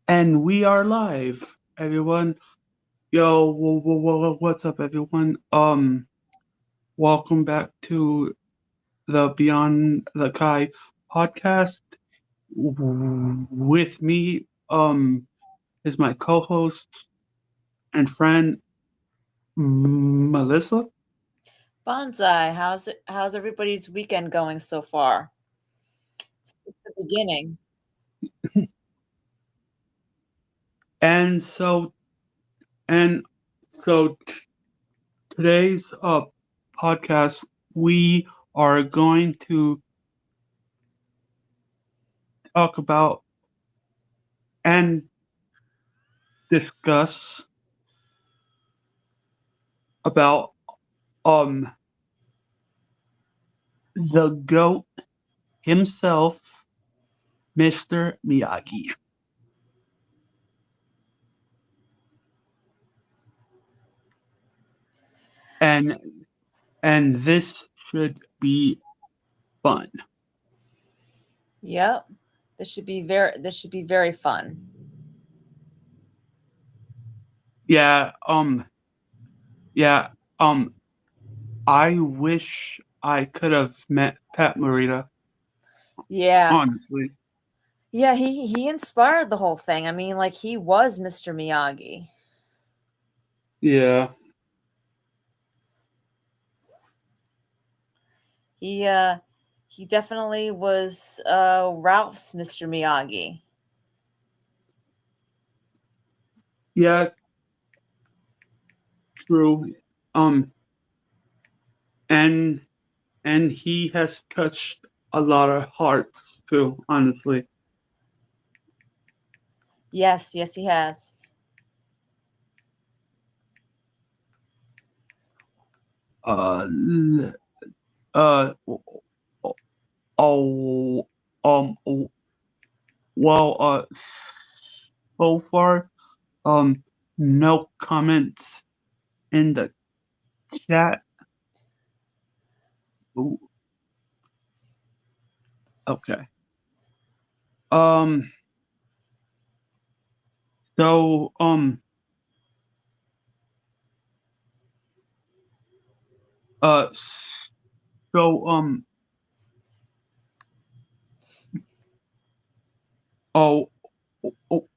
And we are live, everyone. Yo, what's up, everyone? Welcome back to the Beyond the Kai podcast. With me, is my co-host and friend Melissa. Bonsai, how's everybody's weekend going so far? It's the beginning. And and so today's podcast, we are going to talk about and discuss about um the GOAT himself, Mr. Miyagi. And this should be fun. Yep. This should be very fun. Yeah, yeah, um I wish I could have met Pat Morita, Yeah. honestly. Yeah, he inspired the whole thing. I mean, like he was Mr. Miyagi. Yeah. He uh he definitely was Ralph's Mr. Miyagi. Yeah, true. Um and he has touched a lot of hearts too, honestly. Yes, he has. Uh uh oh um well so far, um no comments in the chat. Ooh, okay. Um. So uh. So Oh. oh,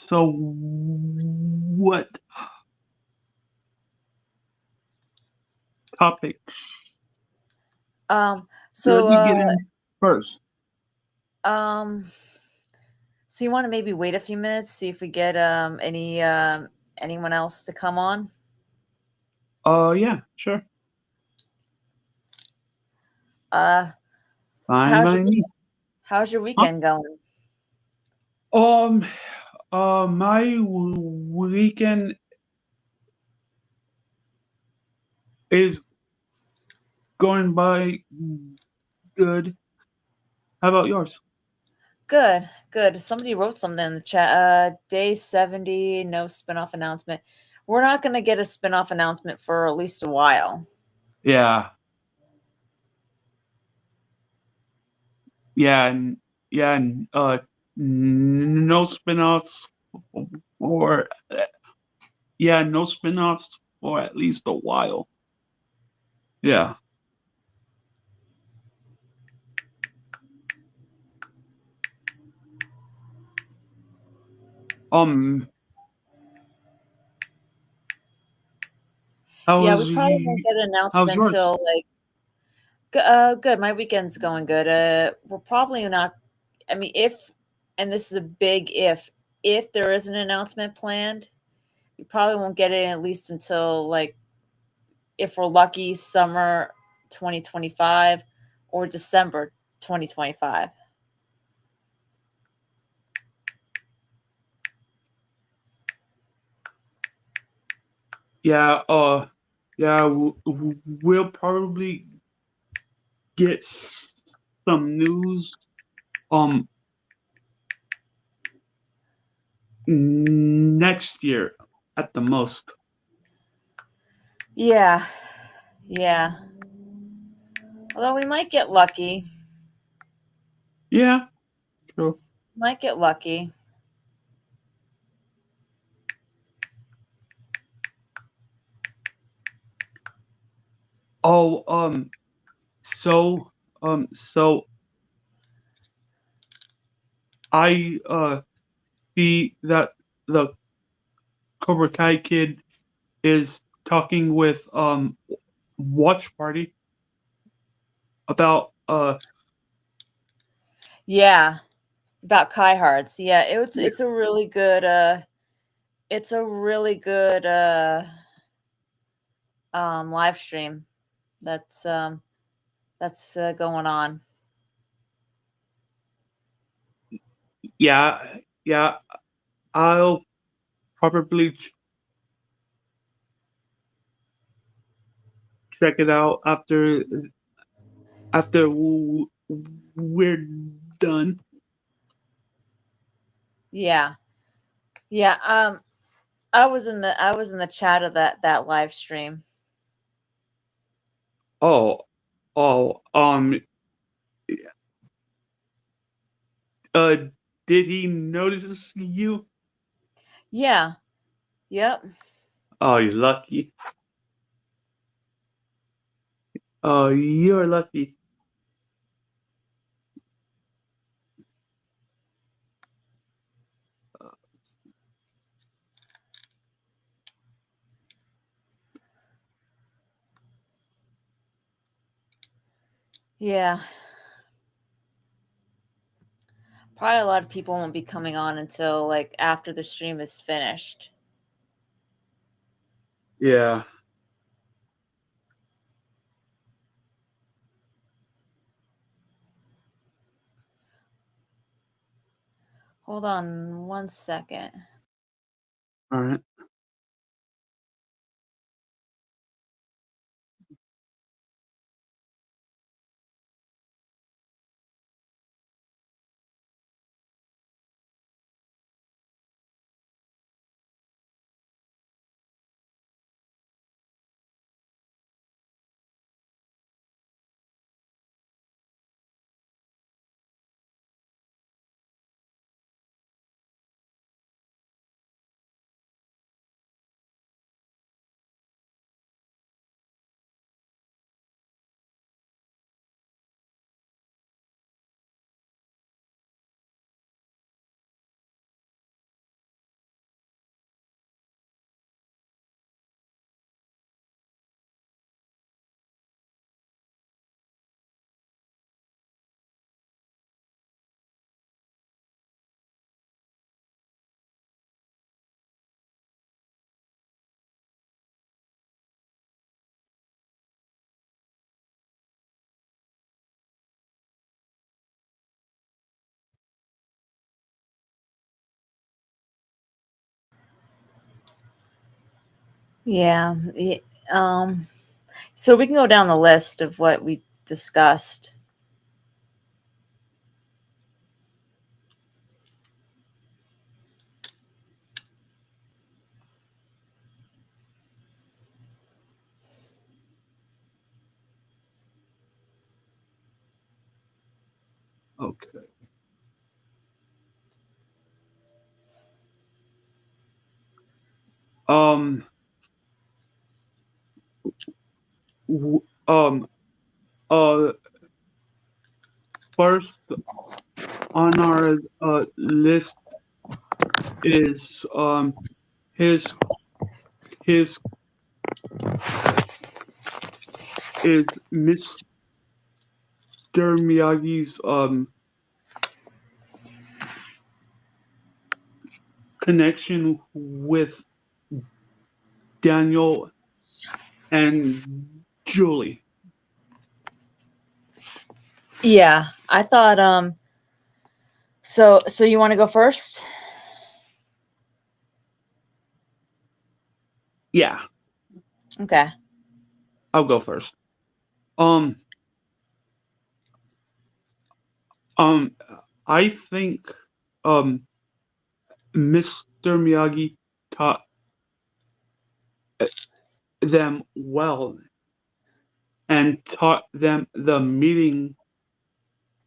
So what topic Um should so we uh get in first? um so you want to maybe wait a few minutes, see if we get anyone else to come on? Yeah, sure. Uh so Fine by me. how's your Huh? weekend going? Um. My weekend is going by good. How about yours? Good, good. Somebody wrote something in the chat. Day 70, no spinoff announcement. We're not going to get a spinoff announcement for at least a while. Yeah. Yeah, and no spin-offs or no spin-offs for at least a while. Yeah. Um, Yeah, how's we probably won't get an how's announcement yours? until like good. My weekend's going good. We're probably not. I mean, if and this is a big if there is an announcement planned, we probably won't get it at least until like if we're lucky, summer 2025 or December 2025. Yeah, we'll probably get some news um next year at the most. Yeah, yeah. Although we might get lucky. Yeah, true. Might get lucky. Oh, so so I see that the Cobra Kai kid is talking with Watch Party about Yeah, about Kai Hearts. Yeah, yeah, it's a really good it's a really good live stream that's going on. yeah, yeah, I'll probably check it out after we're done. Yeah. Yeah, I was in the chat of that live stream. Oh, oh, uh, did he notice you? Yeah. Yep. Oh, you're lucky. Oh, you're lucky. Yeah. Probably a lot of people won't be coming on until like after the stream is finished. Yeah. Hold on one second. All right. Yeah. Um so we can go down the list of what we discussed. Okay. Um. w- Um. Uh. First on our list is his his is Mr. Miyagi's connection with Daniel and Julie. Yeah. I thought so you want to go first? Yeah, Okay. I'll go first. Um. Um. I think um Mr. Miyagi taught them well and taught them the meaning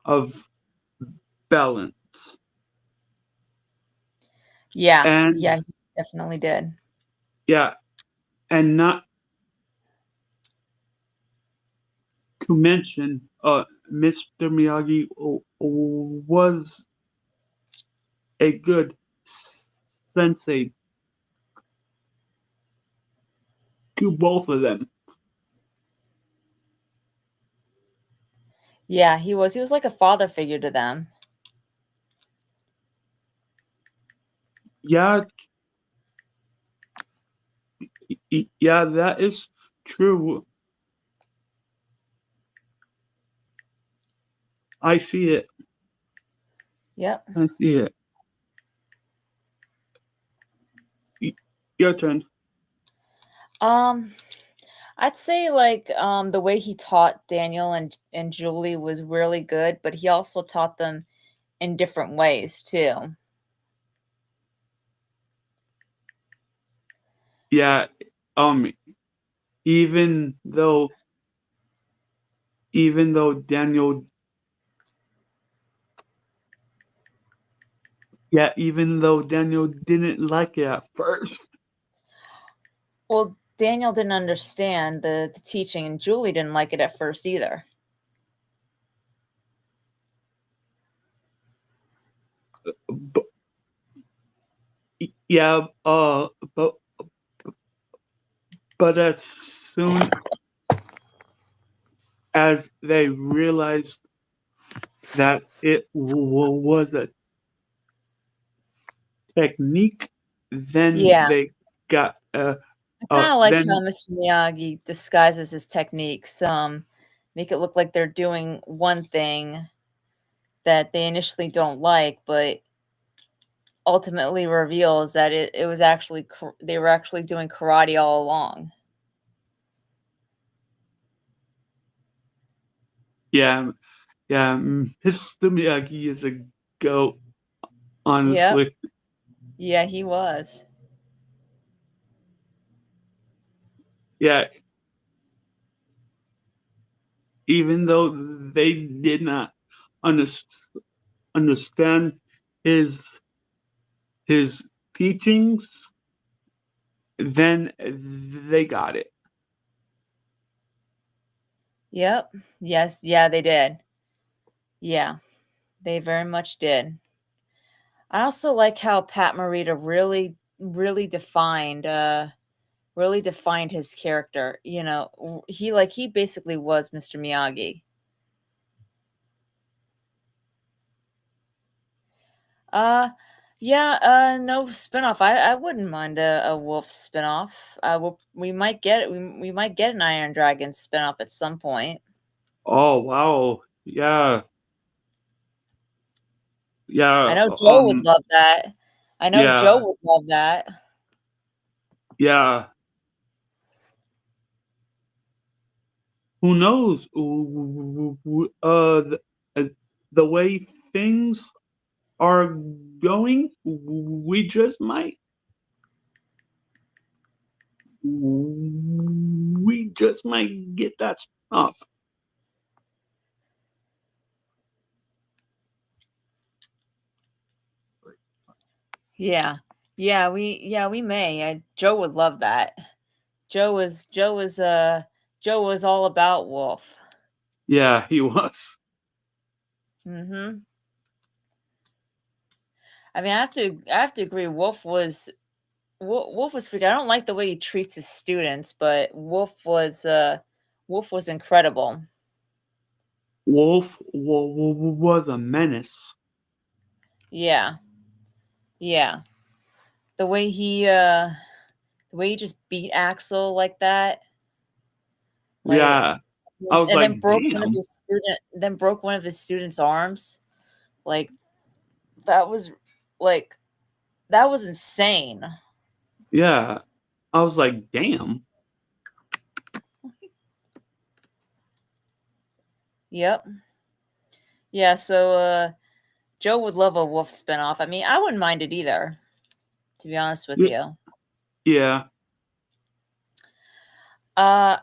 of balance. Yeah, And yeah, he definitely did. yeah, and not to mention, Mr. Miyagi was a good sensei to both of them. Yeah, he was. He was like a father figure to them. Yeah, yeah, that is true. I see it. Yep. I see it. Y- Your turn. Um, I'd say like the way he taught Daniel and Julie was really good, but he also taught them in different ways too. Yeah, um, even though Daniel, yeah, even though Daniel didn't like it at first, Well, Daniel didn't understand the teaching, and Julie didn't like it at first either. but yeah, but as soon as they realized that it was a technique, then Yeah, they got I kind of like how then Mr. Miyagi disguises his techniques. Make it look like they're doing one thing that they initially don't like, but ultimately reveals that it was actually they were actually doing karate all along. yeah, yeah, Mr. Miyagi is a goat, Yep. honestly. Yeah, he was. Yeah, even though they did not under, understand his his teachings, then they got it. Yep. Yes. Yeah, they did. Yeah, they very much did. I also like how Pat Morita really defined his character. You know, he basically was Mr. Miyagi. Uh yeah, no spinoff. I wouldn't mind a wolf spinoff. We might get it. We might get an Iron Dragon spinoff at some point. Oh wow, yeah, I yeah, know Joe would love that. I know Joe yeah, would love that. yeah. Who knows? Uh, the way things are going, we just might get that stuff. Yeah. Yeah, we may. Joe would love that. Joe was all about Wolf. Yeah, he was. Mhm. I mean, I have to agree Wolf was freaking. I don't like the way he treats his students, but Wolf was incredible. Wolf was a menace. Yeah. Yeah. The way the way he just beat Axel like that, like Yeah, I was and like, damn. then broke one of his students' arms. Like that was like that was insane. Yeah, I was like, damn. Yep. Yeah, so Joe would love a Wolf spinoff. I mean, I wouldn't mind it either, to be honest with Y- you. Yeah, Uh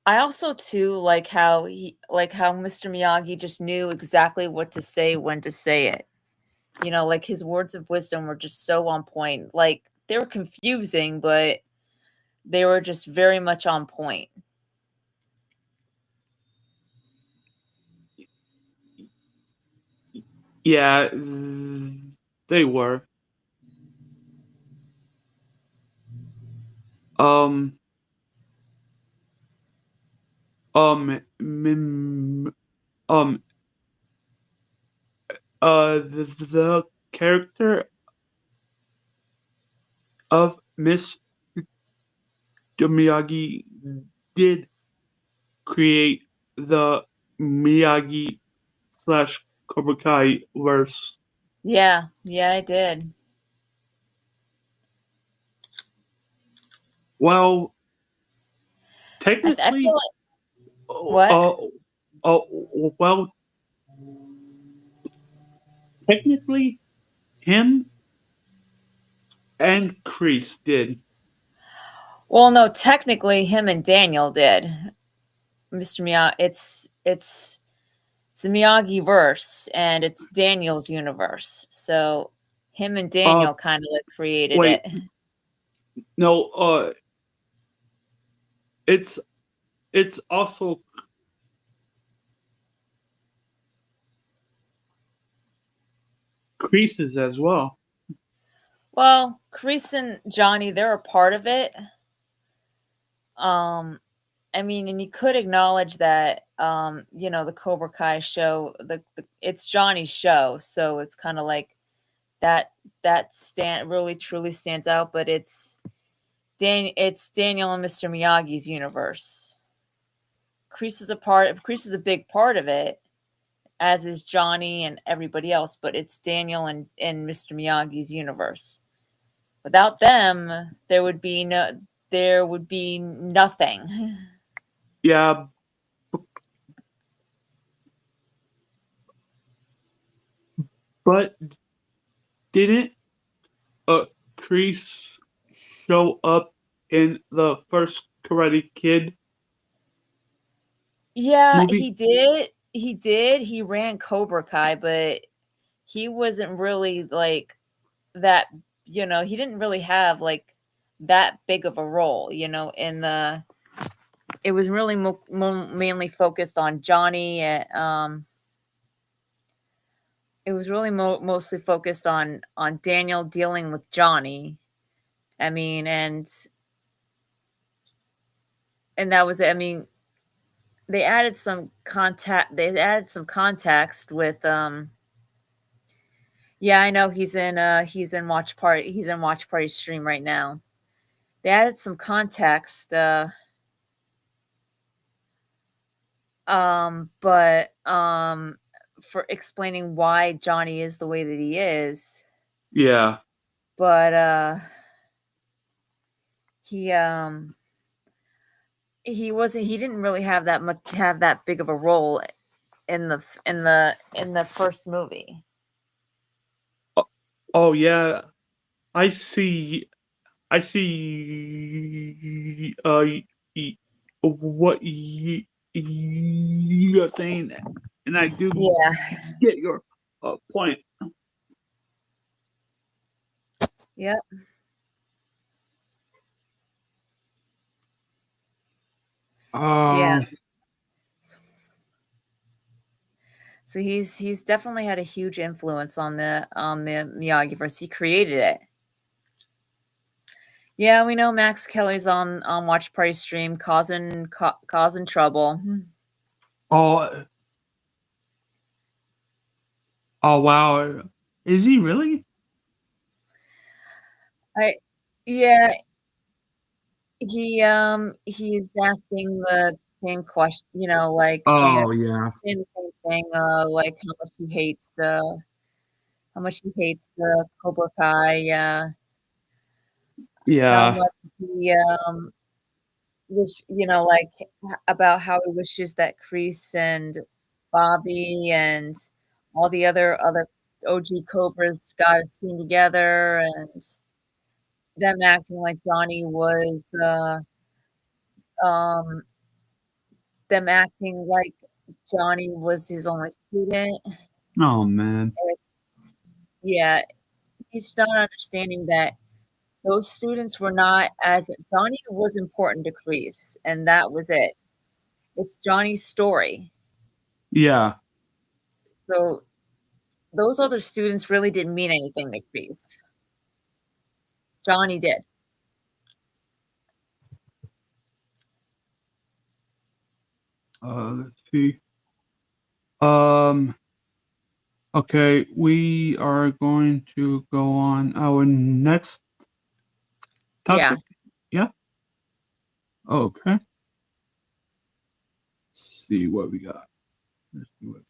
I also too like how Mr. Miyagi just knew exactly what to say when to say it. Like his words of wisdom were just so on point. Like they were confusing, but they were just very much on point. Yeah, they were. Um, mim, um, the character of Mr. Miyagi did create the Miyagi slash Cobra Kai verse. Yeah, yeah, I did. Well, I feel technically, like uh, what? uh, uh, well, technically, him and Kreese did. Well, no, technically him and Daniel did. Mr. Miyagi, it's the Miyagi verse and it's Daniel's universe. So him and Uh, Daniel kind of like created wait, it. no, it's also Kreese's as well. Well, Kreese and Johnny, they're a part of it. Um, I mean, and you could acknowledge that, the Cobra Kai show, it's Johnny's show, so it's kind of like that stand really truly stands out. But it's Daniel and Mr. Miyagi's universe. Kreese is a big part of it, as is Johnny and everybody else. But it's Daniel and Mr. Miyagi's universe. Without them, there would be nothing. Yeah, but didn't uh Kreese show up in the first Karate Kid Yeah, movie? he did. He did. He ran Cobra Kai, but he wasn't really like that, he didn't really have like that big of a role, in the it was really mainly focused on Johnny. It was really mostly focused on Daniel dealing with Johnny. I mean, and that was it. I mean, they added some context with yeah, I know he's in Watch Party stream right now. They added some context but for explaining why Johnny is the way that he is. Yeah. But he um he didn't really have that big of a role in the first movie. Oh, oh yeah, I see. I see. What you're saying, and I do Yeah. get your point. Yeah. Yeah. Um. So he's definitely had a huge influence on the Miyagiverse. He created it. Yeah, we know Max Kelly's on Watch Party stream causing trouble. Oh. Oh wow. Is he really? I Yeah, he's asking the same question, like Oh yeah. saying the same thing, like how much he hates the Cobra Kai, how Yeah. much he like about how he wishes that Kreese and Bobby and all the other OG Cobras got a scene together, and them acting like Johnny was um them acting like Johnny was his only student. Oh man. Yeah, he's not understanding that those students were not as Johnny was important to Kreese, and that was it. It's Johnny's story. Yeah. So those other students really didn't mean anything to Kreese. Johnny did. Let's see. Um. Okay, we are going to go on our next Yeah. topic. Yeah. Okay. Let's see what we got. Let's see what.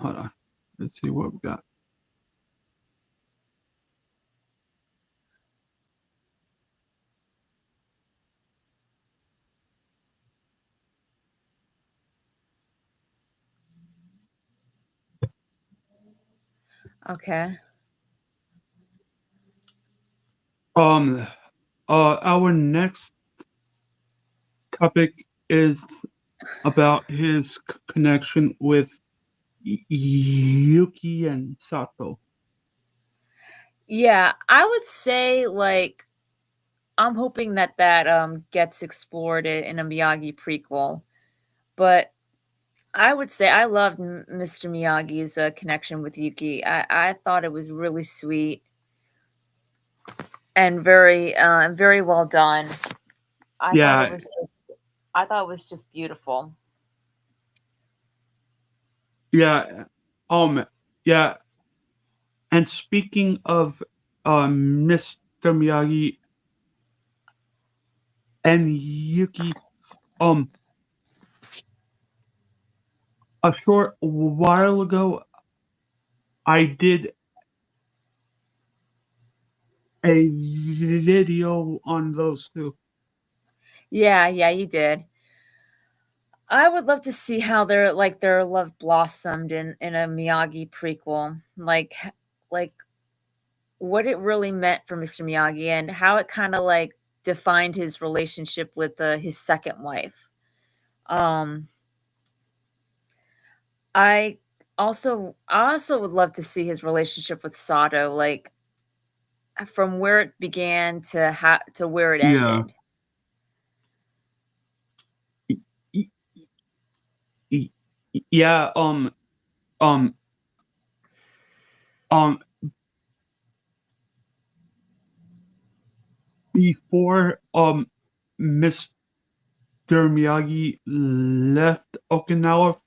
Hold on. Let's see what we got. Okay. Um. Our next topic is about his connection with Yuki and Sato. Yeah, I would say, like, I'm hoping that gets explored in a Miyagi prequel, but I would say I loved Mr. Miyagi's, connection with Yuki. I thought it was really sweet and very well done. I thought it Yeah. was just I thought it was just beautiful. Yeah. Yeah. And speaking of Mr. Miyagi and Yuki, um, a short while ago, I did a video on those two. Yeah, yeah, you did. I would love to see how their love blossomed in a Miyagi prequel, like what it really meant for Mr. Miyagi and how it kind of like defined his relationship with his second wife. Um, I I also would love to see his relationship with Sato, like from where it began to where it Yeah. ended. Y- y- y- Yeah. Um. Um. Before Mr. Miyagi left Okinawa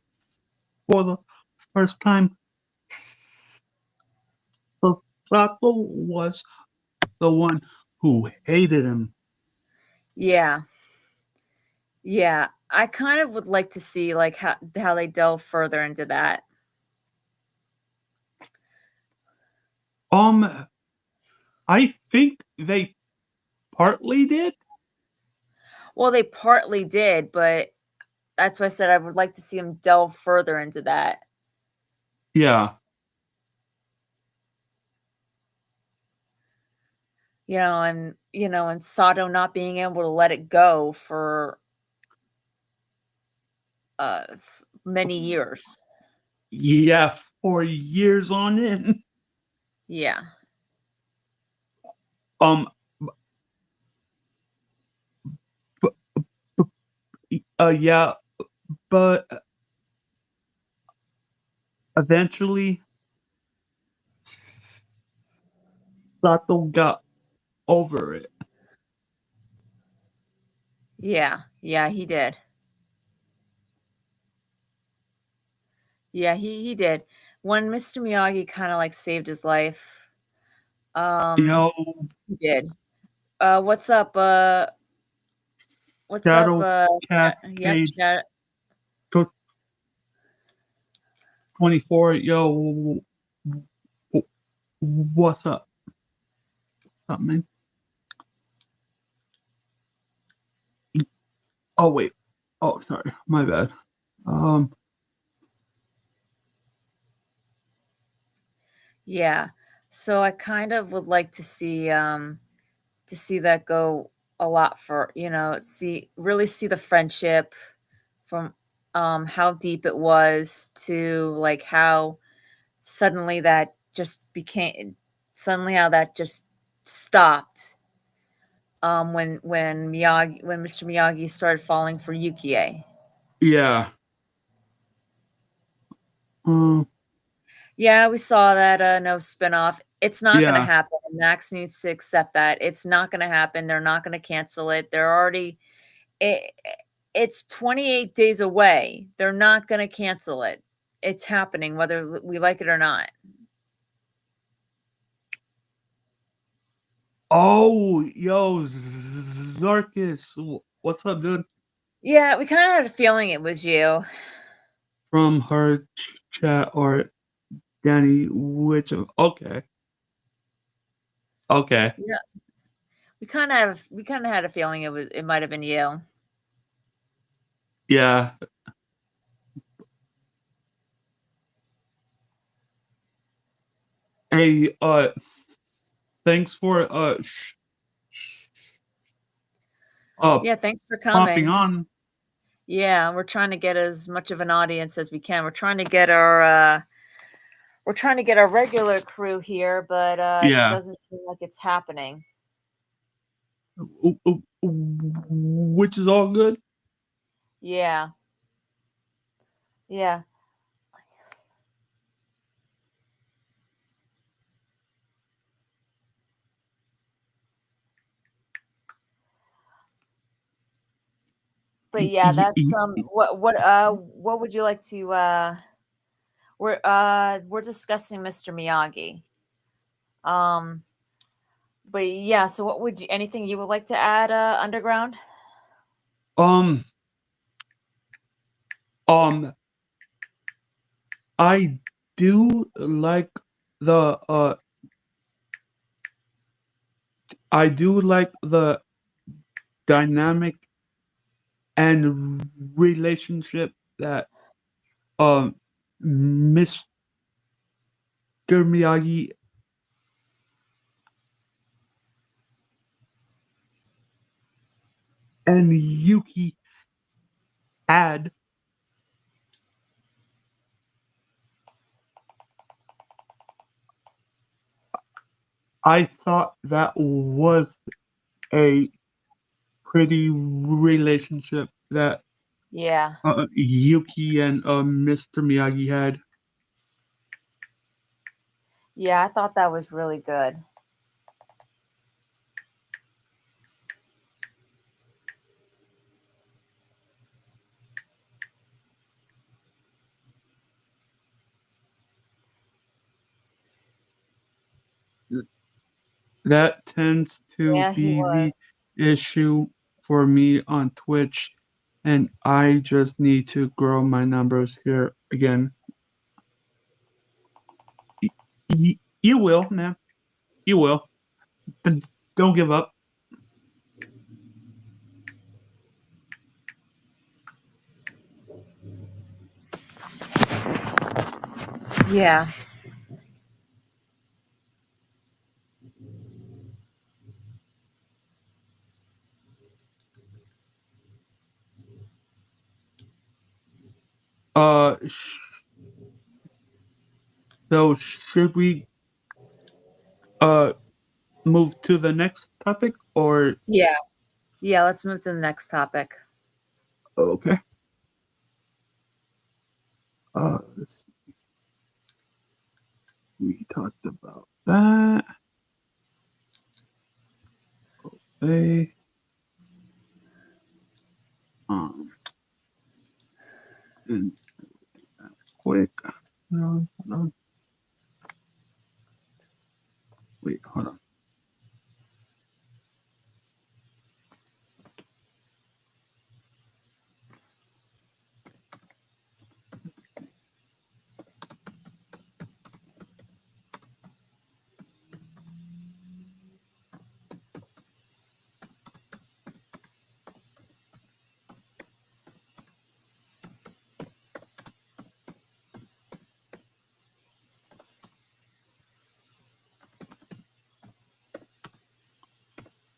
for the first time, Sato was the one who hated him. Yeah, yeah. I kind of would like to see like how they delve further into that. Um, I think they partly did. Well, they partly did, but that's why I said I would like to see him delve further into that. Yeah. And Sato not being able to let it go for many years. Yeah, for years on end. Yeah. Um, but, yeah, but eventually Sato got over it. Yeah. Yeah, he did. Yeah, he did. When Mr. Miyagi kind of like saved his life, You um, know, he did. What's up? What's up? Shadow Yep, Cascade Shadow. took 24. Yo, what's up? What's up, man? Oh, wait. Oh, sorry. My bad. Um, Yeah. So I kind of would like to see that go a lot for, see really see the friendship from how deep it was to like how suddenly that just became suddenly how that just stopped when Mr. Miyagi started falling for Yukie. Yeah. Um, Yeah, we saw that, no spinoff. It's not gonna yeah. happen. Max needs to accept that. It's not gonna happen. They're not gonna cancel it. They're already it it's 28 days away. They're not gonna cancel it. It's happening whether we like it or not. Oh, yo, Zarkis. What's up, dude? Yeah, we kinda had a feeling it was you. From her chat or Danny, which of okay. Okay. Yeah, we kinda had a feeling it might have been you. Yeah. Hey, thanks for uh Yeah, thanks for popping coming. on. Yeah, we're trying to get as much of an audience as we can. We're trying to get our regular crew here, but, it Yeah. doesn't seem like it's happening. Which is all good. Yeah, yeah. But, yeah, that's, what would you like to, we're discussing Mr. Miyagi. Um, but, yeah, so what would you anything you would like to add, Underground? Um, um, I do like the I do like the dynamic and relationship that Mr. Miyagi and Yuki had. I thought that was a pretty relationship that Yeah. Yuki and Mr. Miyagi had. Yeah, I thought that was really good. That tends to Yeah, he be the was. issue for me on Twitch, and I just need to grow my numbers here again. You will, man. You will. But don't give up. Yeah. Uh, so should we uh move to the next topic or Yeah. Yeah, let's move to the next topic. okay? Let's see. We talked about that. Okay. Um, and quick. No, hold on. Wait, hold on.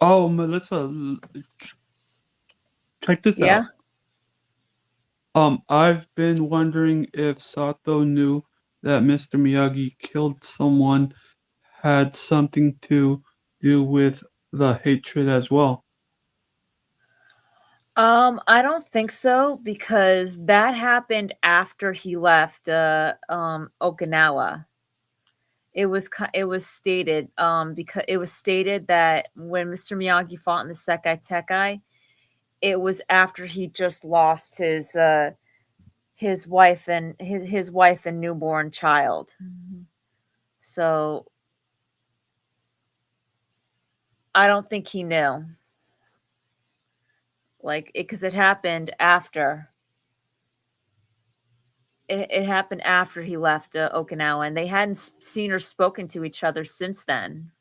Oh, Melissa, check this Yeah. out. I've been wondering if Sato knew that Mr. Miyagi killed someone had something to do with the hatred as well. I don't think so because that happened after he left Okinawa. It was stated because it was stated that when Mr. Miyagi fought in the Sekai Tekai, it was after he just lost his wife and his wife and newborn child. So I don't think he knew, like, because it happened after. It happened after he left Okinawa, and they hadn't seen or spoken to each other since then.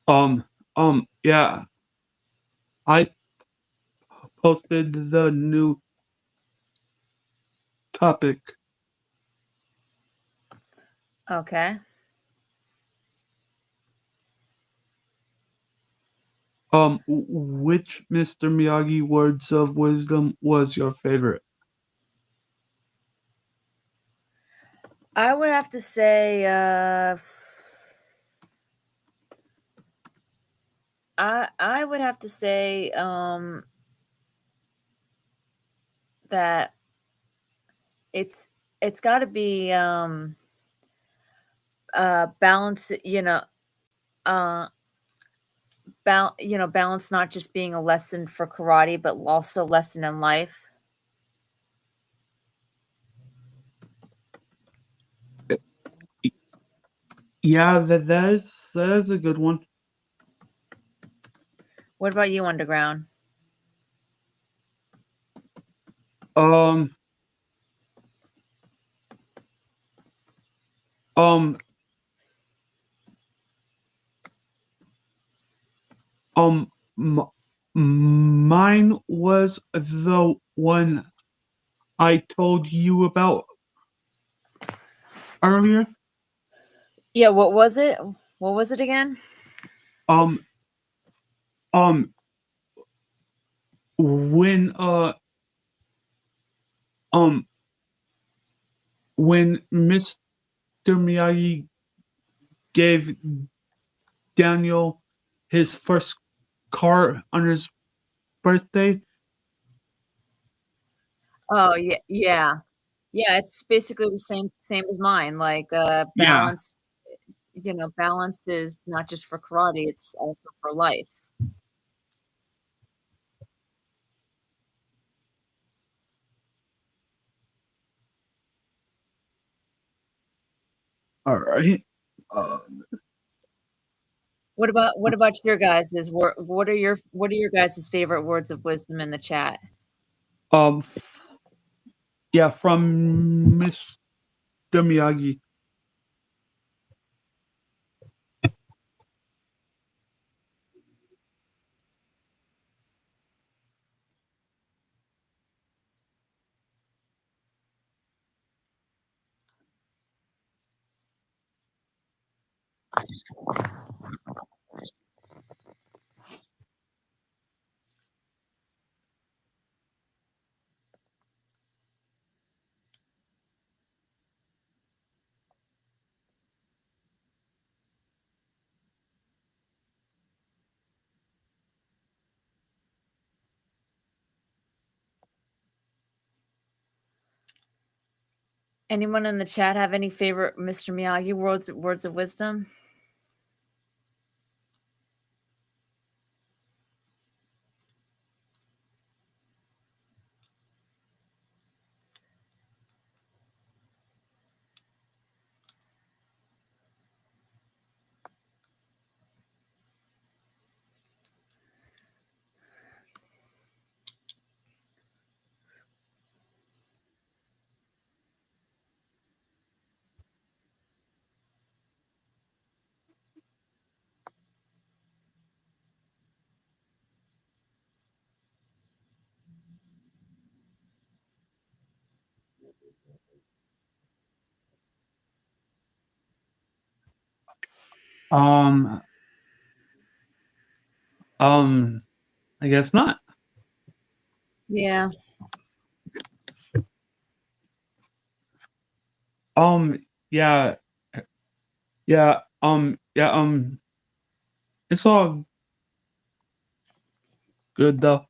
Um, yeah, I posted the new topic. Okay. Which Mr. Miyagi words of wisdom was your favorite? I would have to say, I would have to say, that it's it's gotta be, balance, uh, balance not just being a lesson for karate, but also lesson in life. Yeah, that is a good one. What about you, Underground? Um, um, um, m- mine was the one I told you about earlier. Yeah, what was it? What was it again? Um, um, when um, when Mr. Miyagi gave Daniel his first car on his birthday. Oh, yeah, yeah. Yeah, it's basically the same as mine, like, Yeah. balance is not just for karate, it's also for life. All right. Uh, What about your guys's what are your guys' favorite words of wisdom in the chat? um. Yeah, from Mr. Miyagi. Anyone in the chat have any favorite Mr. Miyagi words of wisdom? Um, um, I guess not. Yeah. Um, yeah, yeah, yeah, it's all good though.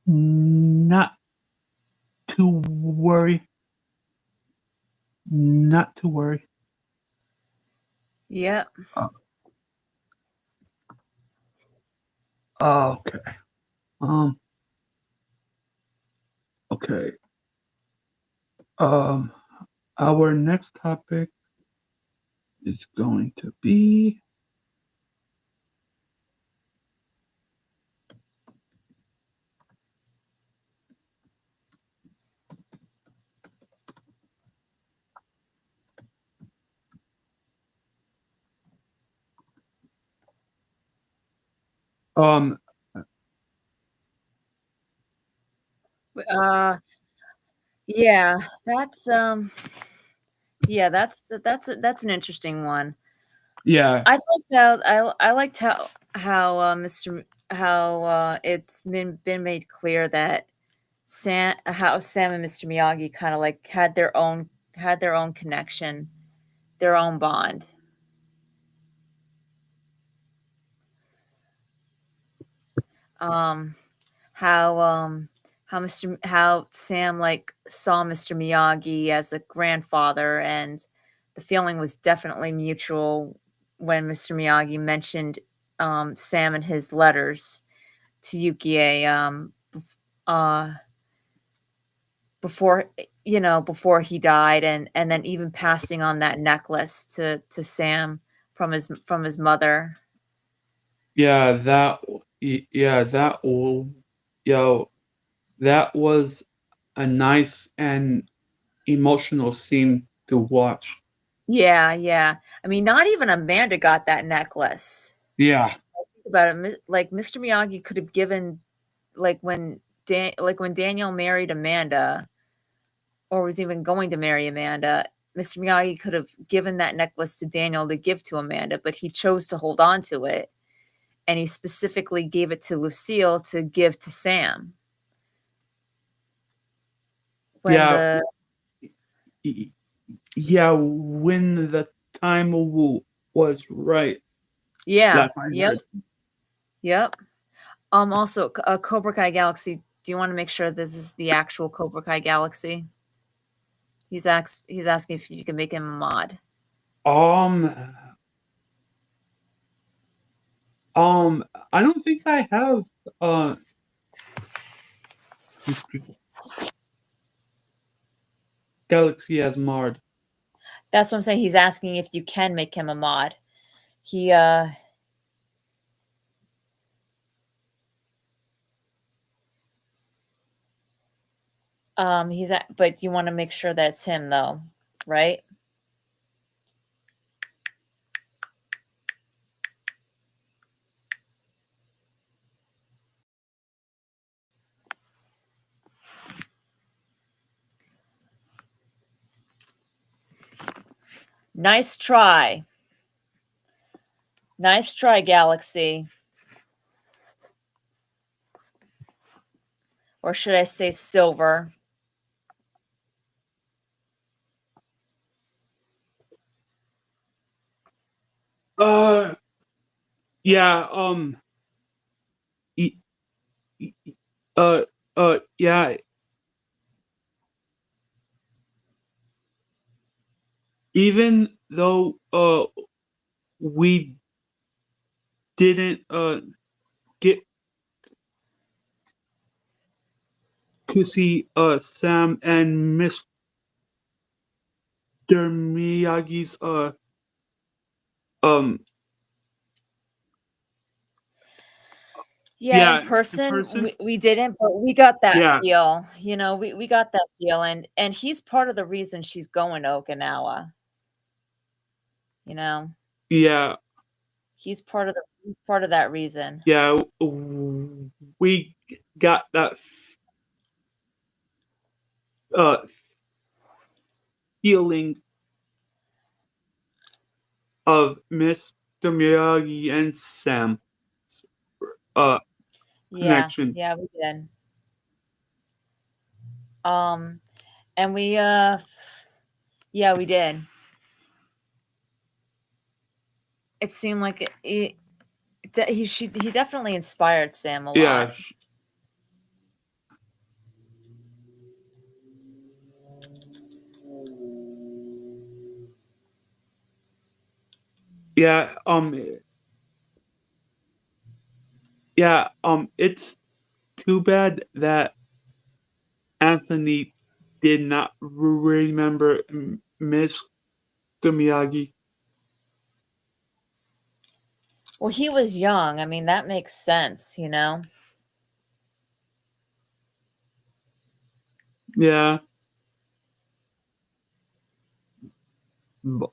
Not to worry. Not to worry. Yep. Uh, okay. Um, okay. Um, our next topic is going to be um Uh, yeah, that's yeah, that's an interesting one. yeah, I liked how how it's been made clear that Sam and Mr. Miyagi kind of like had their own connection, their own bond. Um, how how Sam like saw Mr. Miyagi as a grandfather, and the feeling was definitely mutual when Mr. Miyagi mentioned Sam in his letters to Yukie uh before before he died, and then even passing on that necklace to Sam from his mother. yeah, yeah, yo, that was a nice and emotional scene to watch. Yeah, yeah. I mean, not even Amanda got that necklace. Yeah, Think about it, like Mr. Miyagi could have given like when Daniel married Amanda, or was even going to marry Amanda, Mr. Miyagi could have given that necklace to Daniel to give to Amanda, but he chose to hold on to it, and he specifically gave it to Lucille to give to Sam when yeah, the y- yeah. When the time was right, yeah, that's what I yep, heard. yep. Also, Cobra Kai Galaxy. Do you want to make sure this is the actual Cobra Kai Galaxy? He's asking if you can make him a mod. Um, I don't think I have uh Galaxy as Mard. That's what I'm saying. He's asking if you can make him a mod. He but you want to make sure that's him though, right? Nice try. Nice try, Galaxy. Or should I say Silver? Uh, yeah. E- e- uh, yeah. Even though we didn't get to see Sam and Mr. Miyagi's um Yeah, in yeah, in person person. we didn't, but we got that Yeah, feel. We got that feel, and he's part of the reason she's going to Okinawa. You know, yeah. He's part of that reason. Yeah, we got that uh, feeling of Mr. Miyagi and Sam uh, Yeah, connection. yeah, we did. Um, and we yeah, we did. It seemed like he definitely inspired Sam a Yeah, lot. yeah, yeah, it's too bad that Anthony did not remember Mr. Miyagi. Well, he was young. I mean, that makes sense, you know. Yeah, b-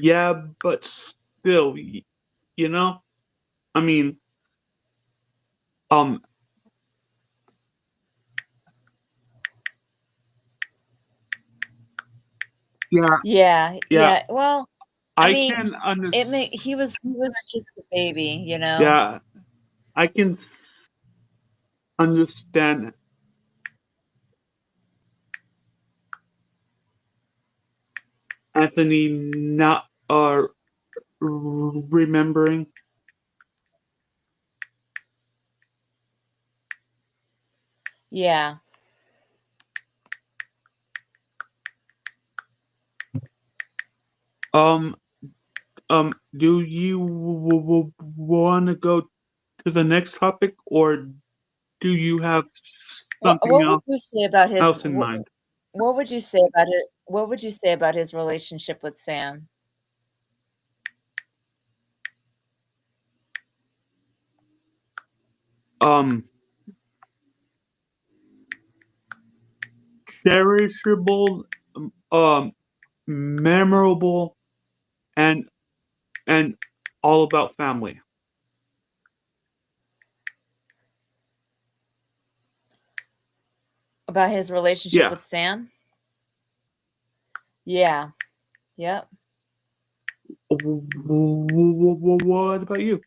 yeah, but still, you know, I mean, um, yeah, Yeah, yeah, yeah. Well, I I mean, can understand. he was just a baby, you know. Yeah, I can understand Anthony not remembering. Yeah. Um, do you want to go to the next topic, or do you have something What would you say about else in mind? what would you say about it? What would you say about his relationship with Sam? Um, cherishable, um, memorable, and and all about family. About his relationship Yeah. with Sam? Yeah. Yep. What about you?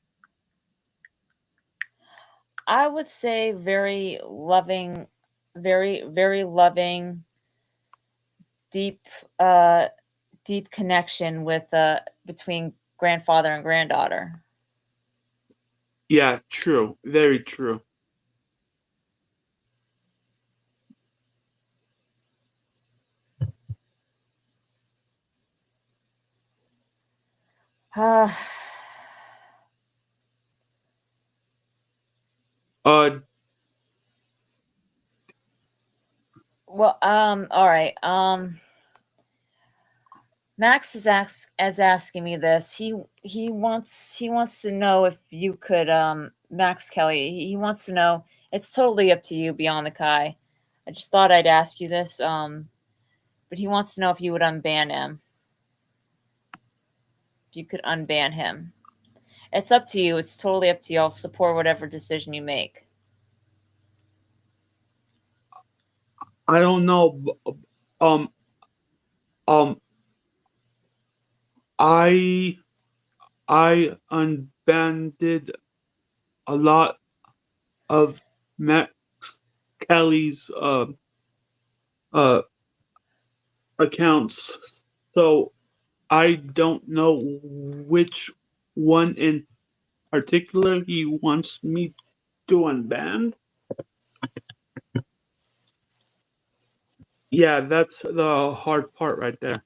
I would say very loving, very loving, deep uh deep connection with between grandfather and granddaughter. Yeah, true. Very true. Uh, Uh, well, all right. Max is asking me this. He wants to know if you could Max Kelly. He wants to know. It's totally up to you, Beyond the Kai. I just thought I'd ask you this. But he wants to know if you would unban him. If you could unban him. It's up to you. It's totally up to you. I'll support whatever decision you make. I don't know. Um, um, I I unbanded a lot of Matt Kelly's uh accounts, so I don't know which one in particular he wants me to unban. Yeah, that's the hard part right there.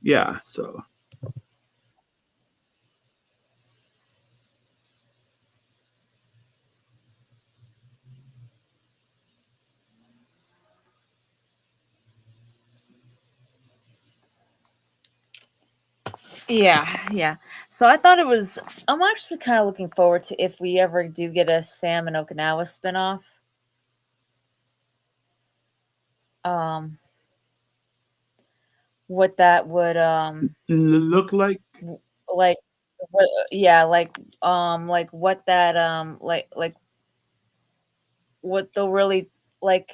Yeah, so Yeah, yeah. So I thought it was. I'm actually kind of looking forward to if we ever do get a Sam and Okinawa spinoff. Um, what that would Look like, like, what, yeah, like what that like what they'll really like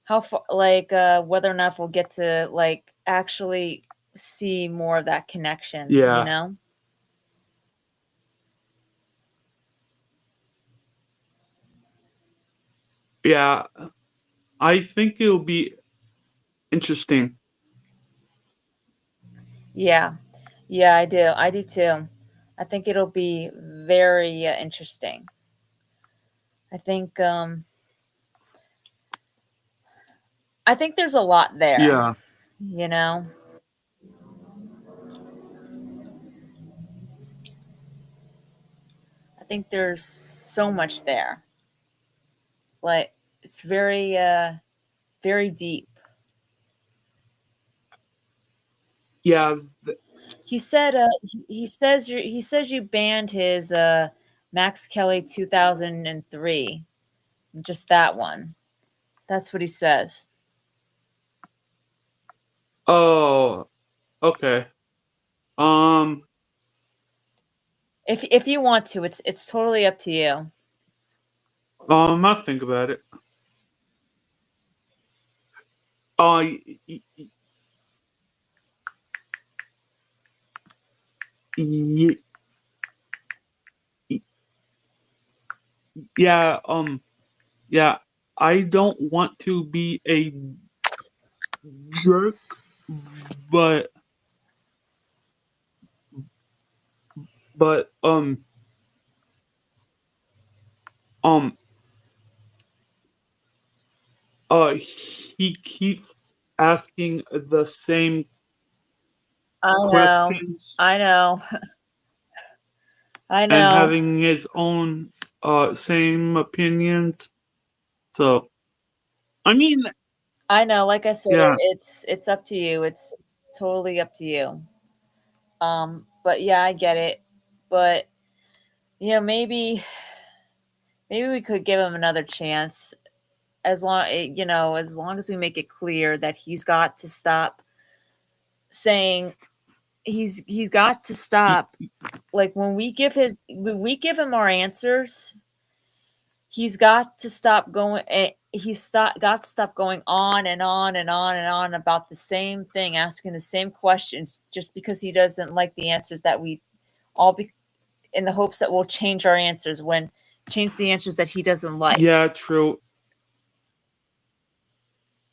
how far like whether or not we'll get to like actually see more of that connection. You yeah, know? yeah. I think it'll be interesting. Yeah, yeah. I do too. I think it'll be very interesting. I think um I think there's a lot there, Yeah, you know? I think there's so much there. Like it's very deep. yeah. He said he says you banned his Max Kelly 2003. Just that one. That's what he says. Oh, okay. Um, If you want to, it's totally up to you. I'll think about it. Uh, y- y- y- y- yeah. Yeah. I don't want to be a jerk, but but um uh he keeps asking the same I know. questions I know. I and know. having his own same opinions. So I mean, I know. Like I said, yeah, it's up to you. It's totally up to you. But yeah, I get it. But you know, maybe we could give him another chance as long as we make it clear that he's got to stop saying he's got to y- stop like when we give him our answers, he's got to stop going got to stop going on and on and on and on about the same thing, asking the same questions just because he doesn't like the answers that we all be in the hopes that we'll change our answers when change the answers that he doesn't like. yeah, true.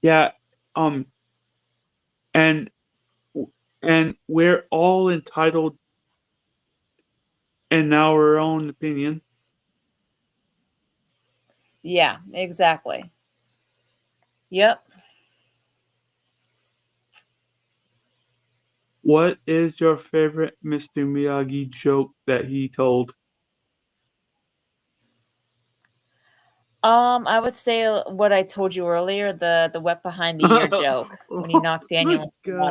Yeah, um, and and we're all entitled in our own opinion. Yeah, exactly. Yep. What is your favorite Mr. Miyagi joke that he told? I would say what I told you earlier, the wet behind the ear joke when he Oh knocked my Daniel into the god.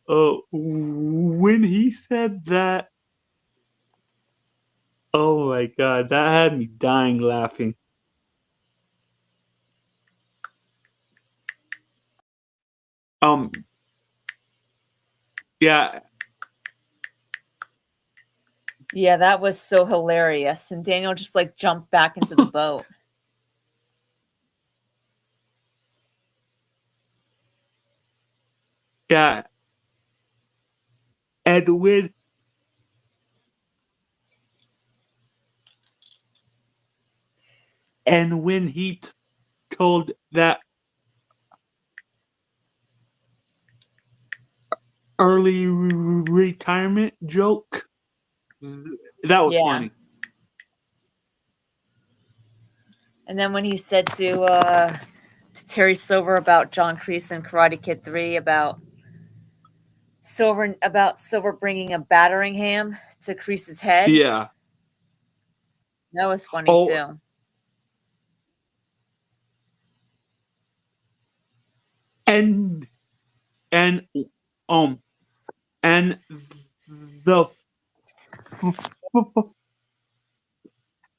water. When he said that, oh my god, that had me dying laughing. Um, yeah, Yeah, that was so hilarious. And Daniel just like jumped back into the boat. yeah, and when he told that early retirement joke, that was Yeah. funny. And then when he said to Terry Silver about John Kreese and Karate Kid 3 about Silver bringing a battering ham to Kreese's head, Yeah. that was funny Oh, too. and and um and the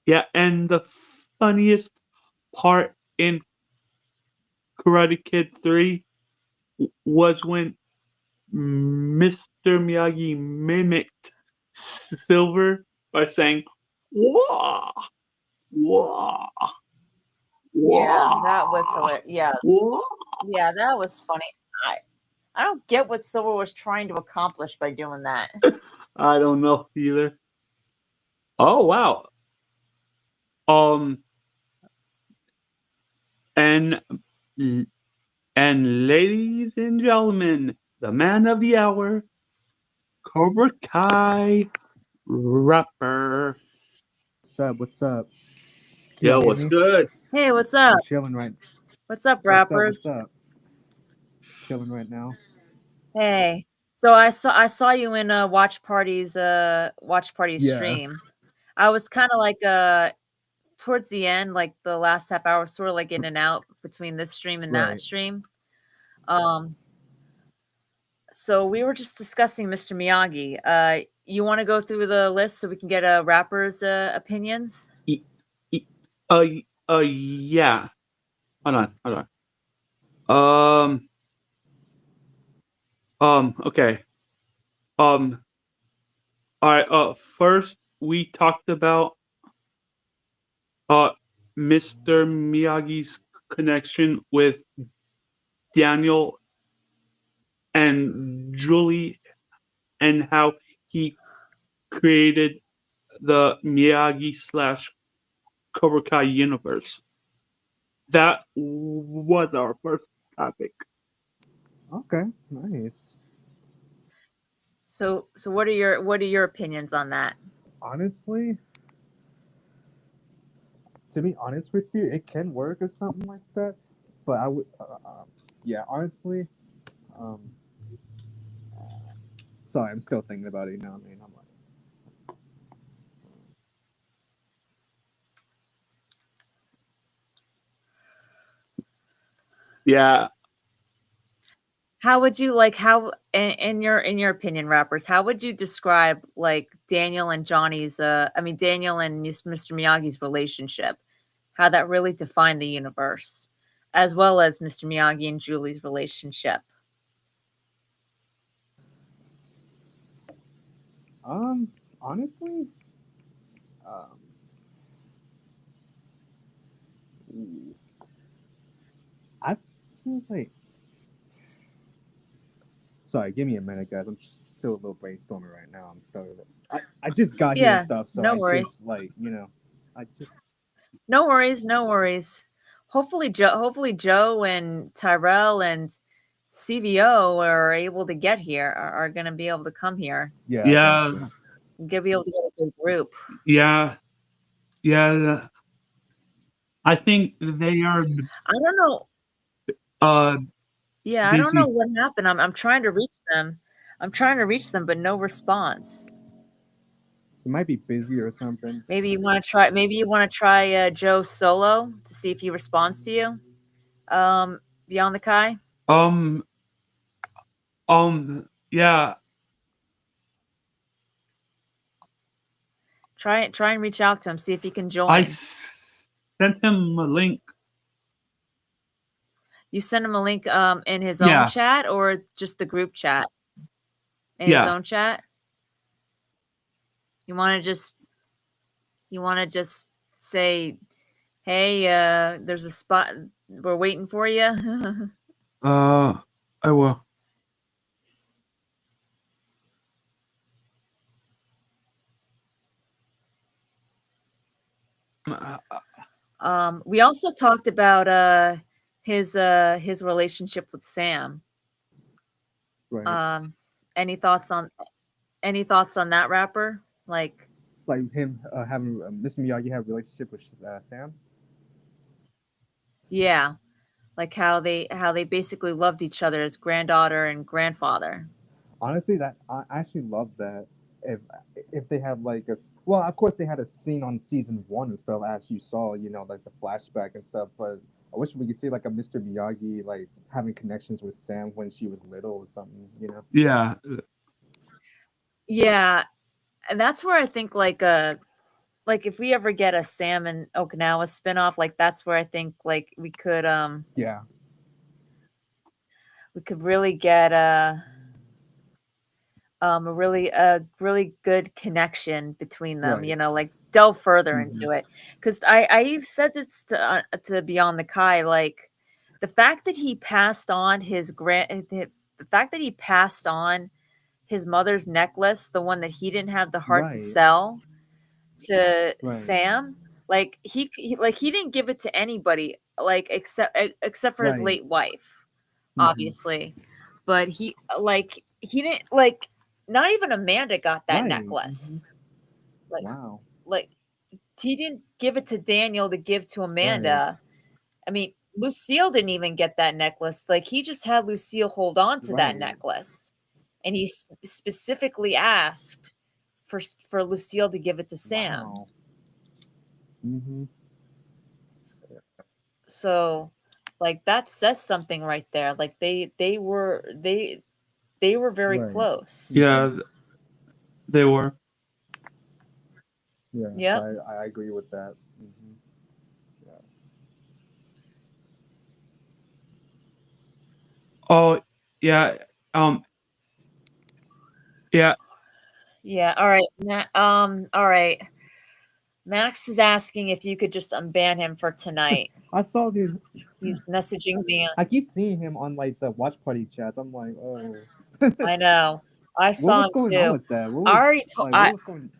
yeah, and the funniest part in Karate Kid 3 was when Mr. Miyagi mimicked Silver by saying "Wah, wah, Yeah, that wah, was hilarious. Yeah, wah." yeah, that was funny. I I don't get what Silver was trying to accomplish by doing that. I don't know either. Oh wow. Um and and ladies and gentlemen, the man of the hour, Cobra Kai rapper. What's up? What's up? Can Yeah, y'all hear what's me? good? Hey, what's up? I'm chilling right. What's up, What's up? What's rappers? up? Chilling right now. Hey. So I saw you in watch party Yeah. stream. I was kind of like towards the end, like the last half hour, sort of like in and out between this stream and that Right. stream. Um, so we were just discussing Mr. Miyagi. You want to go through the list so we can get a rapper's opinions? Y- y- yeah. Hold on, hold on. Okay. Um, all right. First we talked about uh Mr. Miyagi's connection with Daniel and Julie and how he created the Miyagi slash Cobra Kai universe. That was our first topic. Okay. Nice. So what are your opinions on that? Honestly, to be honest with you, it can work or something like that. But I would. Yeah. Honestly. Um. Sorry, I'm still thinking about it. You know what I mean? I'm like. Yeah. How would you like how in your opinion, rappers, how would you describe like Daniel and Johnny's I mean Daniel and Mr. Miyagi's relationship? How that really defined the universe, as well as Mr. Miyagi and Julie's relationship. Honestly. Um. Ooh, I feel like. Sorry, give me a minute, guys. I'm still a little brainstorming right now. I'm still. I just got here and Yeah, stuff, so no I just worries. I just. No worries, no worries. Hopefully Joe and Tyrell and CVO are able to get here, are going to be able to come here. Yeah, I got Yeah. you. Be able to get a good group. Yeah. Yeah. I think they are I don't know. uh Yeah, I don't know busy. what happened. I'm trying to reach them. I'm trying to reach them, but no response. He might be busy or something. Maybe you want to try Joe solo to see if he responds to you. Beyond the Kai. Um yeah. Try and reach out to him, see if he can I join. sent him a link. You send him a link in his own Yeah. chat or just the group chat? In his Yeah. own chat? You want to just say, "Hey, there's a spot. We're waiting for you." Uh I will. Uh, We also talked about his relationship with Sam. Right. Um, any thoughts on that rapper? Like, Like him having Mr. Miyagi have a relationship with Sam. yeah, like how they basically loved each other as granddaughter and grandfather. Honestly, that I actually love that. If if they have like well, of course they had a scene on season one and stuff as you saw, like the flashback and stuff. But I wish we could see like a Mr. Miyagi like having connections with Sam when she was little or something. yeah. Yeah, and that's where I think like if we ever get a Sam and Okinawa spinoff, like that's where I think like Yeah. we could really get a really good connection between them, Right. like delve further Hmm. into it. Because I've said this to Beyond the Kai, like the fact that he passed on the fact that he passed on his mother's necklace, the one that he didn't have the heart to Right. sell to Right. Sam, like he didn't give it to anybody, like except for his Right. late wife, Hmm. obviously. But he didn't like not even Amanda got that Right. Hmm. necklace. Like Wow. like he didn't give it to Daniel to give to Right. Amanda. I mean, Lucille didn't even get that necklace. Like he just had Lucille hold on to that Right. necklace, and he specifically asked for Lucille to give it to Sam. Wow. Hmm. S- So, like that says something right there. Like they were very Right. close. Hmm. Yeah, they were. Yeah. Yep. I agree with that. Hmm. Yeah. Oh, yeah. Um, yeah. Yeah. All right. All right. Max is asking if you could just unban him for tonight. I saw his. He's messaging me. I keep seeing him on like the watch party chats. I'm like, oh, I know. I what saw was him going on too. with that? What I was already told. like? What was going?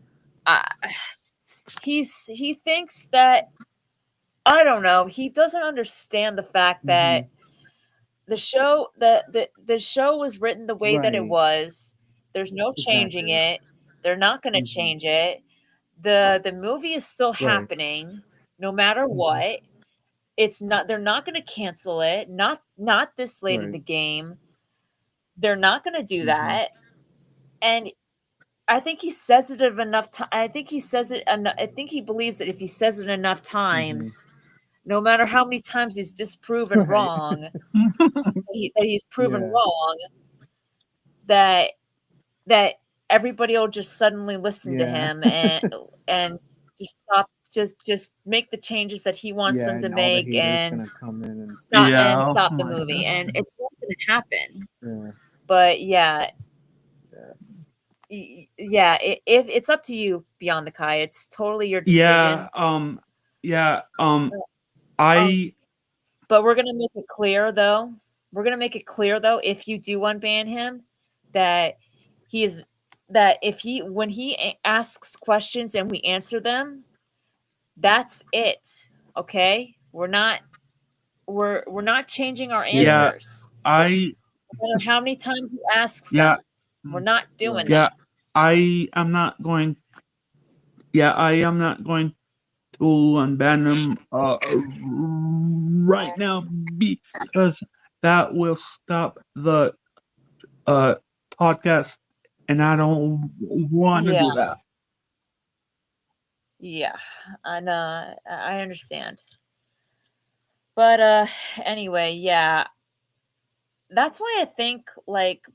I he thinks that I don't know. He doesn't understand the fact Hmm. that the show was written the way that it Right. was. There's no changing Exactly. it. They're not going to Hmm. change it. The movie is still Right. happening no matter Hmm. what. It's not they're not going to cancel it. Not this late in Right. the game. They're not going to do Hmm. that. And I think he says it of enough time. I think he says it I think he believes that if he says it enough Hmm. times, no matter how many times he's disproven Right. wrong, that he's proven Yeah. wrong, that that everybody will just suddenly listen to Yeah. him and just just make the changes that he wants Yeah. them to And all the make haters and gonna come in and Yeah. Oh stop the my movie, god. and it's not going to happen. yeah. But yeah, Yeah. yeah, if it's up to you, Beyond the Kai, it's totally your Yeah. decision. Yeah. Um, I. but we're gonna make it clear though. We're gonna make it clear though, if you do unban him, that he is that if he when he asks questions and we answer them, that's it. Okay? We're not changing our Yeah. Yeah. answers. I. No matter how many times he asks Yeah. them. We're not doing Right. Yeah. that. I am not going. Yeah. I am not going to unban them. Right now because that will stop the uh podcast, and I don't want to Yeah, do that. yeah. And I understand. But anyway, yeah. That's why I think like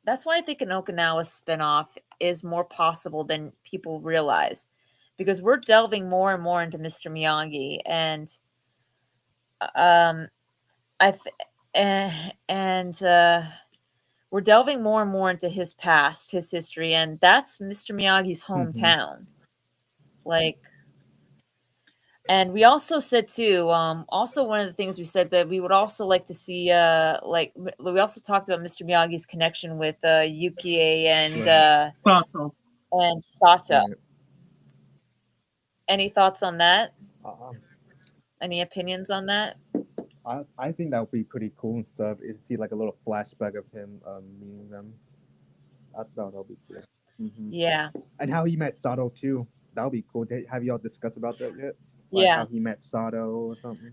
that's why I think an Okinawa spinoff is more possible than people realize, because we're delving more and more into Mr. Miyagi, and um I th- and we're delving more and more into his past, his history, and that's Mr. Miyagi's Hmm. hometown. Like, and we also said too, also one of the things we said that we would also like to see, we also talked about Mr. Miyagi's connection with Yukie Right. Sato. and Sato. Right. Any thoughts on that? Um, Any opinions on that? I think that would be pretty cool and stuff. Is see like a little flashback of him meeting them. I thought that would be cool. Hmm. Yeah, And how he met Sato too. That would be cool. Have y'all discussed about that yet? Like how yeah, he met Sato or something?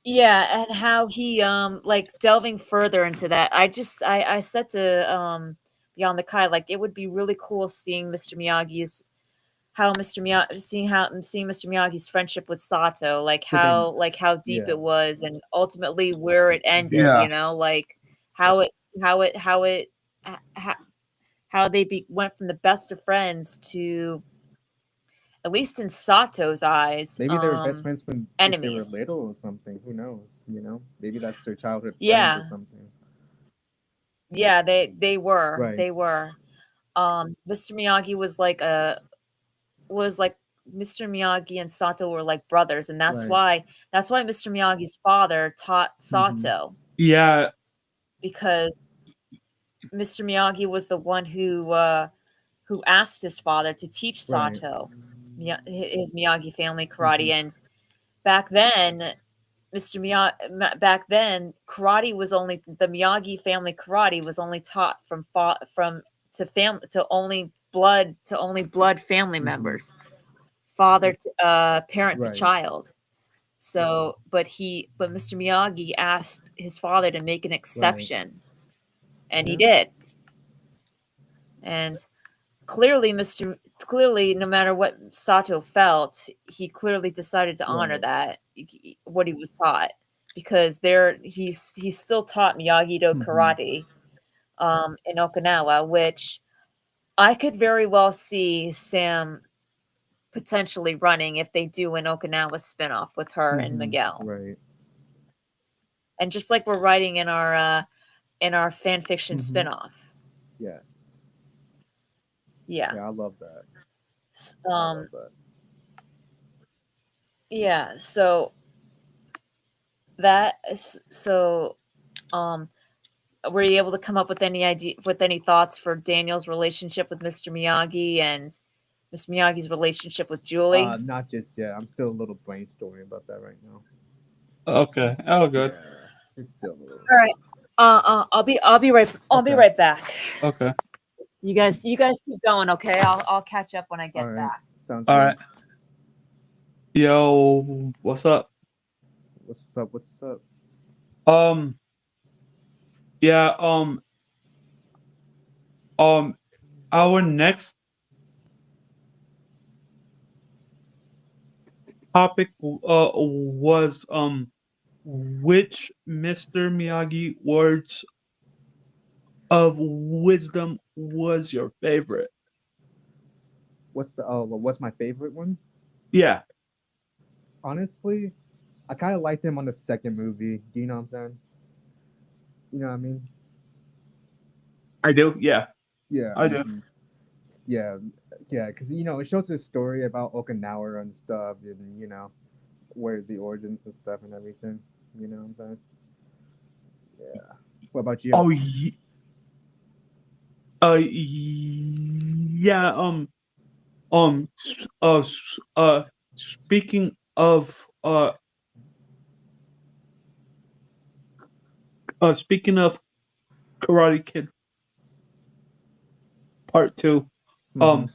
yeah, and how he like delving further into that. I said to Beyond the Kai, like it would be really cool seeing Mr. Miyagi's how Mr. Miyagi seeing Mr. Miyagi's friendship with Sato, So then, like how deep yeah. it was, and ultimately where it ended. Yeah. Like how it how it how it how how they went from the best of friends to, at least in Sato's eyes, Maybe they were best friends when if they were enemies. little or something. Who knows? You know, maybe that's their childhood friends or Yeah, something. yeah, they were. Right. They were. Mr. Miyagi was like Mr. Miyagi and Sato were like brothers, and Right. that's why Mr. Miyagi's father taught Mm-hmm. Sato, Yeah, because Mr. Miyagi was the one who asked his father to teach Right. Sato his Miyagi family Mm-hmm. karate. And back then, back then, karate was only the Miyagi family karate was only taught from to only blood family Mm-hmm. members, parent to Right. child. So, but Mr. Miyagi asked his father to make an Right. exception, and he Yeah. did. And clearly, no matter what Sato felt, he clearly decided to honor Right. that what he was taught, because there he still taught Miyagi-Do Mm-hmm. karate in Okinawa, which I could very well see Sam potentially running if they do an Okinawa spinoff with her and Mm-hmm. Miguel. Right. And just like we're writing in our fan fiction Mm-hmm. spinoff. Yes. Yeah. Yeah, I love that. S- I Um love that. yeah, so that is so um were you able to come up with any thoughts for Daniel's relationship with Mr. Miyagi and Mr. Miyagi's relationship with Julie? Not just yet. I'm still a little brainstorming about that right now. okay. Oh, good. Yeah, it's still a little. All right. I'll be Okay. right back. Okay. You guys keep going, okay? I'll catch up when I All get right. back. Sounds All good. right. Yo, what's up? What's up? What's up? Um, yeah, our next topic was which Mr. Miyagi words of wisdom was your favorite? What's my favorite one? Yeah, Honestly, I kind of liked him on the second movie. Do you know what I'm saying? You know what I mean? I do. Yeah, Yeah. I do. Mm-hmm. Yeah. Yeah. Because it shows a story about Okinawa and stuff, and where the origins and stuff and everything. You know what I'm saying? Yeah. What about you? Oh, yeah. Speaking of Karate Kid Part Two, Mm-hmm. um,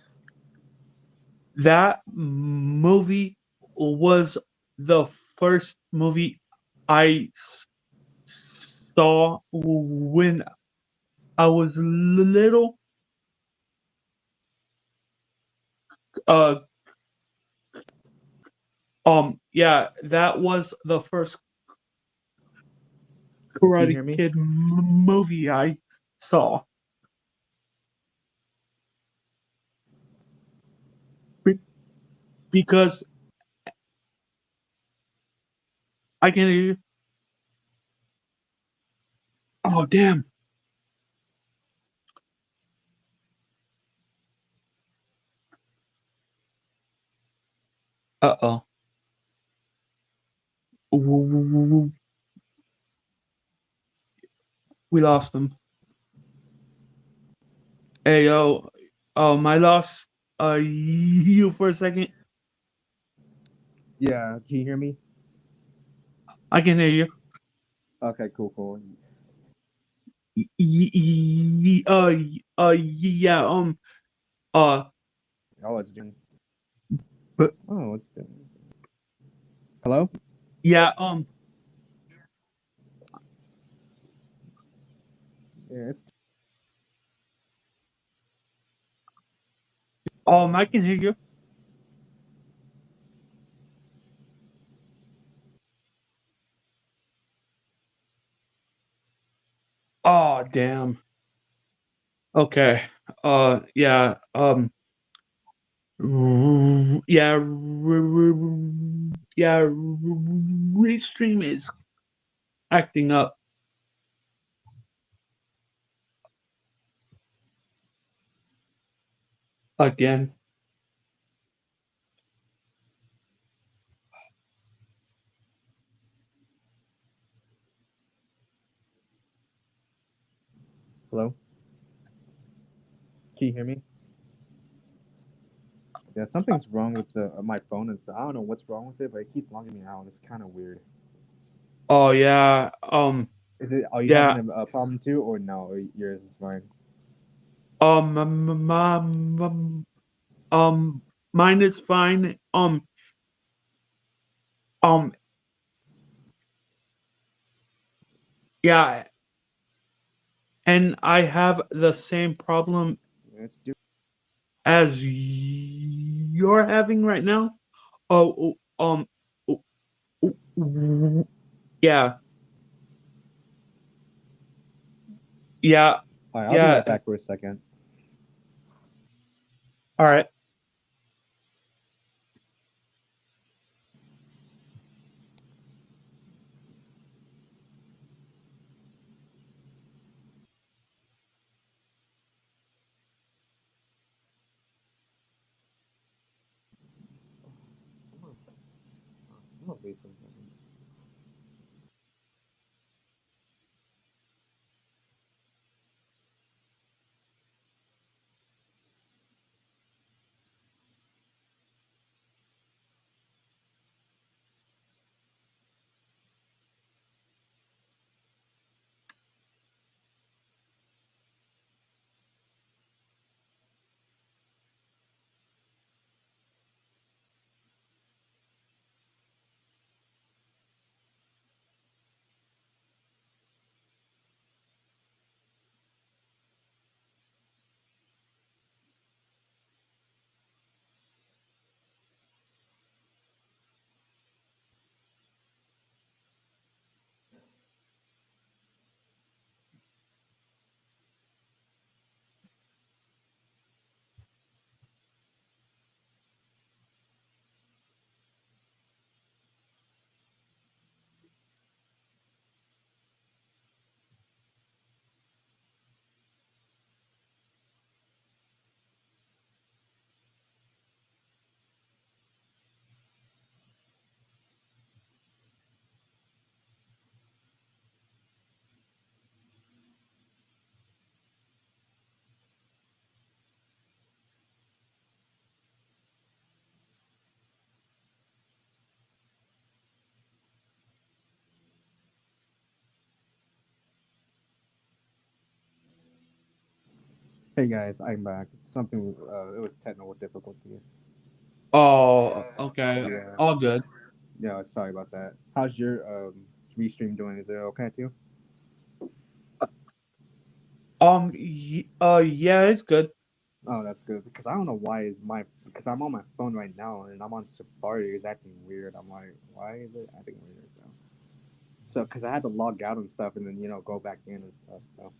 that movie was the first movie I saw when I was little. Uh, yeah, that was the first Can you Karate hear me? Kid movie I saw. Be- because I can hear you. Oh, damn. Uh oh. We lost him. Hey, yo. I lost you for a second. Yeah. Can you hear me? I can hear you. Okay. Cool. Cool. Yeah. Uh, Oh, it's doing. but Oh, it's doing. Hello? yeah. Yeah. It's. I can hear you. Oh, damn. Okay. Yeah. Yeah. Yeah. Restream is acting up again. Hello? Can you hear me? Yeah, something's wrong with the my phone and stuff. I don't know what's wrong with it, but it keeps logging me out. It's kind of weird. Oh yeah. Is it? Are you having Yeah. a problem too, or no? Or yours is fine. Um, mine is fine. Um, yeah, and I have the same problem Let's do. as you're having right now. Oh, oh, yeah, yeah, All right, I'll be right yeah. back for a second. All right. I'm gonna wait for a second. Hey guys, I'm back. Something. It was technical difficulties. Oh, okay. Yeah. All good. Yeah. Sorry about that. How's your restream doing? Is it okay too? Yeah, it's good. Oh, that's good because I don't know why is my because I'm on my phone right now and I'm on Safari. It's acting weird. I'm like, why is it acting weird? So, because I had to log out and stuff and then go back in and stuff. So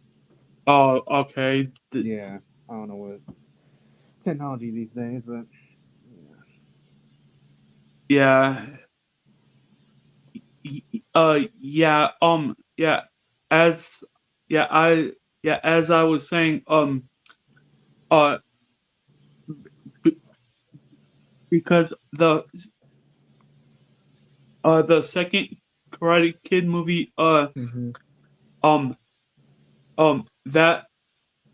Oh, okay. yeah, I don't know what technology these days, but Yeah. Yeah. Yeah. As yeah, as I was saying, uh, b- because the second Karate Kid movie, hmm um, that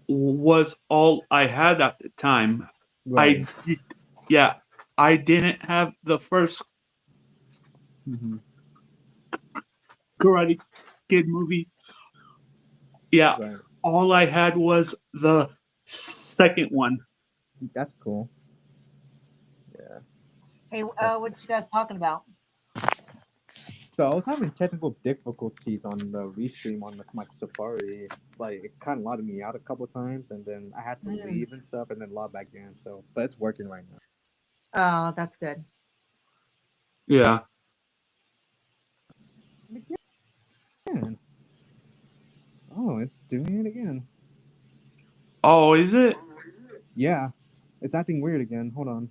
was all I had at the time. right. I did, yeah, I didn't have the first hmm Karate Kid movie. Yeah, Right. all I had was the second one. That's cool. Yeah. Hey, Uh, what you guys talking about? So I was having technical difficulties on the restream on my Safari. Like it kind of logged me out a couple times, and then I had to Mm. leave and stuff, and then log back in. So, but it's working right now. Oh, that's good. Yeah. Again. Oh, it's doing it again. Oh, is it? Yeah, it's acting weird again. Hold on.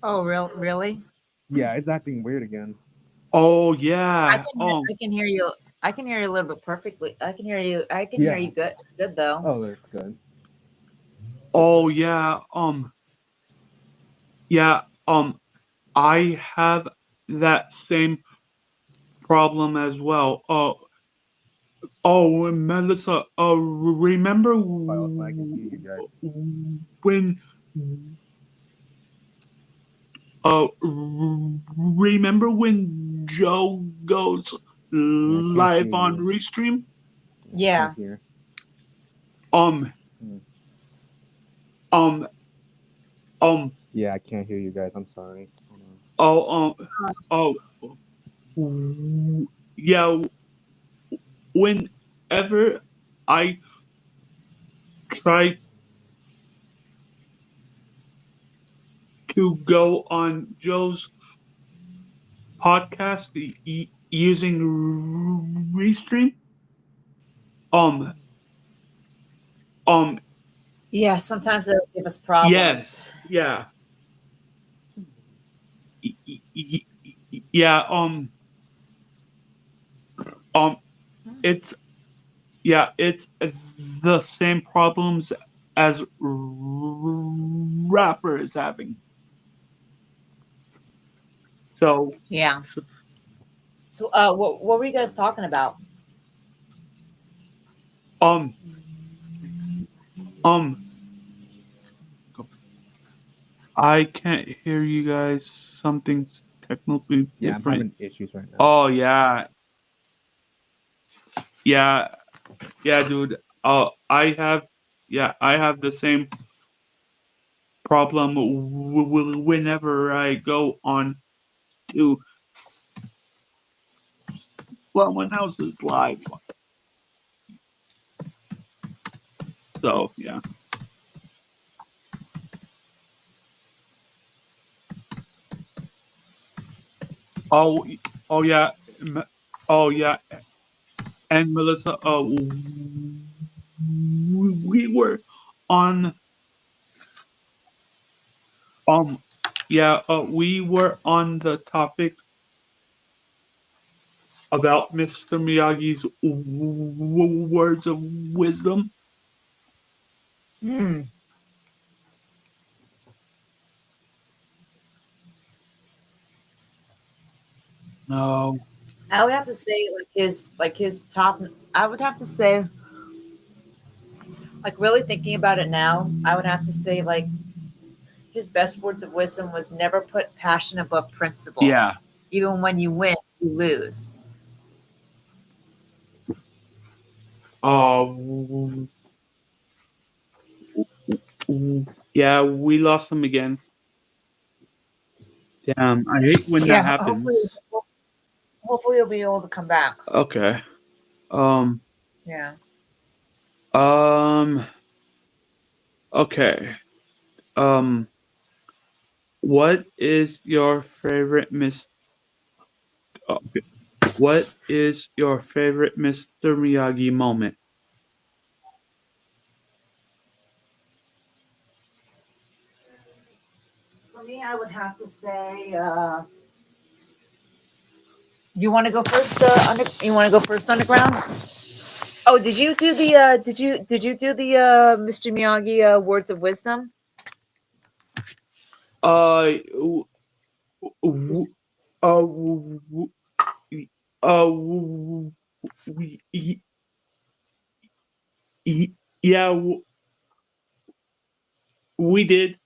Oh, really? Yeah, it's acting weird again. Oh I yeah. can I can hear you. I can hear you a little bit perfectly. I can hear you. I can hear Yeah. you good though. Oh, that's good. Oh yeah. Yeah. I have that same problem as well. Oh, Melissa. Remember Oh, also, I can hear you guys. when? Remember when Joe goes Yeah, I can't live hear on you. Restream? Yeah, I can't Yeah. hear. Um. Hmm. Um. Um. Yeah, I can't hear you guys. I'm sorry. Hold on. Oh. Oh. Yeah. Whenever I try to go on Joe's podcast using Restream, um, um, Yeah, sometimes it'll give us problems. yes, yeah, yeah, um, it's it's the same problems as rapper is having. So, Yeah. so So what were you guys talking about? um, um, I can't hear you guys. Something's technically Yeah, I'm different. having issues right now. Oh yeah, yeah, yeah, dude. I have the same problem whenever I go on to someone else's live. So yeah. Oh, oh yeah, oh yeah, and Melissa. We were on um, yeah. We were on the topic about Mr. Miyagi's words of wisdom. Hmm. No. I would have to say like his top. I would have to say like really thinking about it now. I would have to say like his best words of wisdom was never put passion above principle. Yeah. Even when you win, you lose. Uh, yeah, we lost him again. Damn, I hate when that Yeah. Hopefully, happens. hopefully he'll be able to come back. Okay. Um. Yeah. Um. Okay. Um. What is your favorite Miss? Okay. What is your favorite Mr. Miyagi moment? For me, I would have to say. You want to go first? You want to go first underground? Oh, did you do the? Did you do the Mr. Miyagi words of wisdom? Uh. w- w- w- w- we, yeah, we did.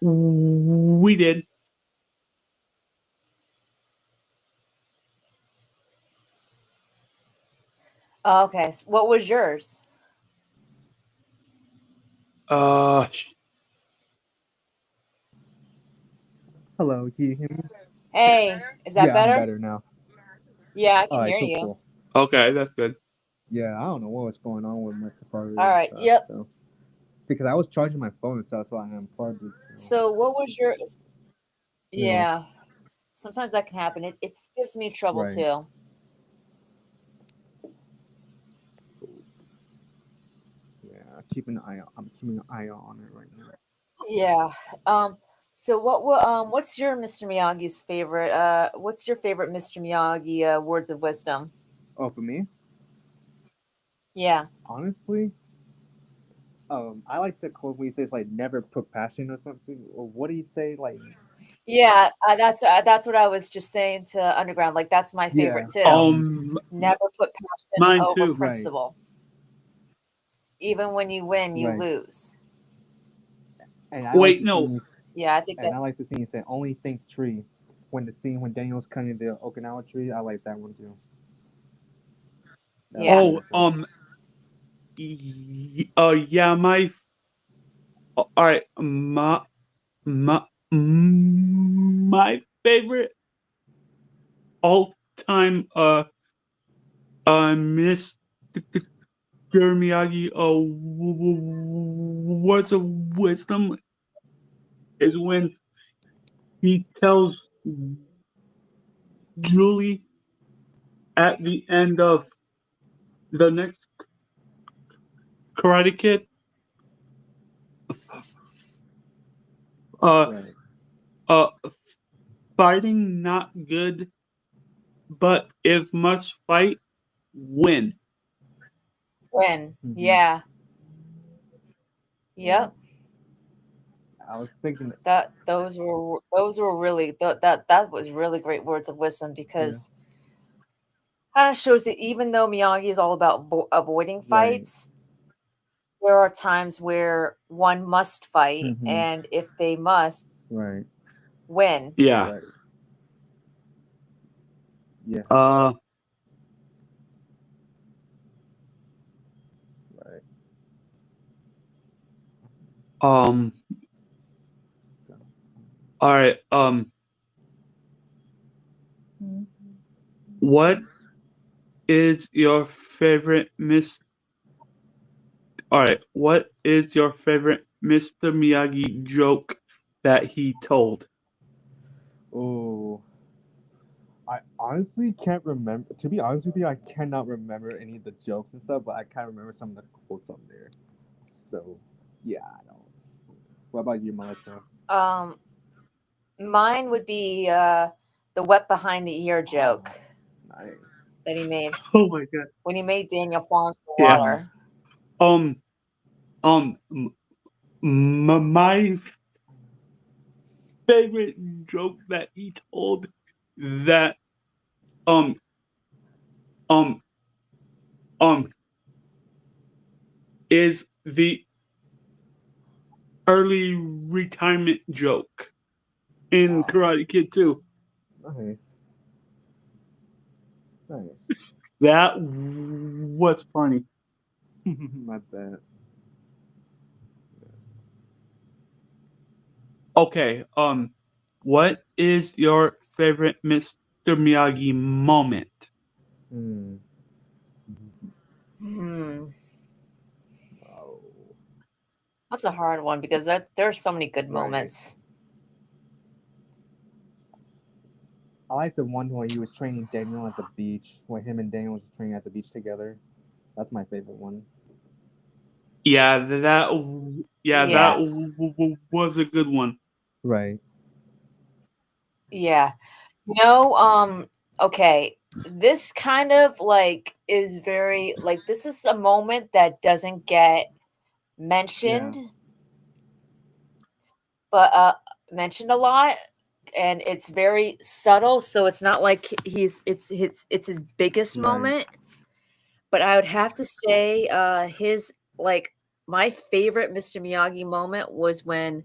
We did. Oh, okay. What was yours? Uh. Hello, can you hear me? Hey, is that Yeah, I'm better? better now. Yeah, I All can right, hear cool, you. cool. Okay, that's good. Yeah, I don't know what was going on with my Safari All and right. stuff. Yep. So because I was charging my phone and stuff, so I unplugged it. So, So what was your? yeah. Yeah. Sometimes that can happen. It gives me trouble Right. too. Yeah, keeping an eye. I'm keeping an eye on it right now. Yeah. Um. So what's your Mr. Miyagi's favorite? What's your favorite Mr. Miyagi words of wisdom? Oh, for me, Yeah. honestly, I like the quote where he says like "never put passion" or something. Or what do you say? Like, Yeah. That's what I was just saying to Underground. Like that's my yeah, favorite too. m- Never put passion mine over too. right, principle. Even when you win, you right. lose. And I like Wait, the no. scene. Yeah, I think And that. I like the scene he said, "Only think tree." When the scene when Daniel's cutting the Okinawa tree, I like that one too. That was Yeah. Oh, beautiful. yeah, all right, my favorite all time Mr. Miyagi words of wisdom is when he tells Julie at the end of the next Karate Kid, uh, Right. uh, fighting not good, but if must fight, win. Win. Hmm. Yeah. And Yep. I was thinking, That those were really that was really great words of wisdom yeah, because kind of shows that even though Miyagi is all about avoiding right. fights, there are times where one must fight, Hmm. and if they must Right. win. Yeah. Right. Yeah. Uh. Right. Um. All right. What is your favorite Miss? All right. What is your favorite Mr. Miyagi joke that he told? Oh, I honestly can't remember. To be honest with you, I cannot remember any of the jokes and stuff, but I can remember some of the quotes on there. So, yeah, I don't. What about you, Melissa? Um, Mine would be the wet behind the ear joke Oh, nice. that he made Oh my god. when he made Daniel fall into the Yeah. Hmm. water. Um. Um. My favorite joke that he told that um um um is the early retirement joke in Oh, Karate Kid 2. nice. Nice. That was funny. My bad. Okay, what is your favorite Mr. Miyagi moment? Hmm. Hmm. Oh, That's a hard one because there are so many good right. moments. I like the one where he was training Daniel at the beach, where him and Daniel was training at the beach together. That's my favorite one. Yeah, that Yeah. was a good one. Right. Yeah. No, okay. This kind of like is very like this is a moment that doesn't get Yeah. mentioned, but mentioned a lot and it's very subtle, so it's not like it's his biggest Right. moment, but I would have to say his like my favorite Mr. Miyagi moment was when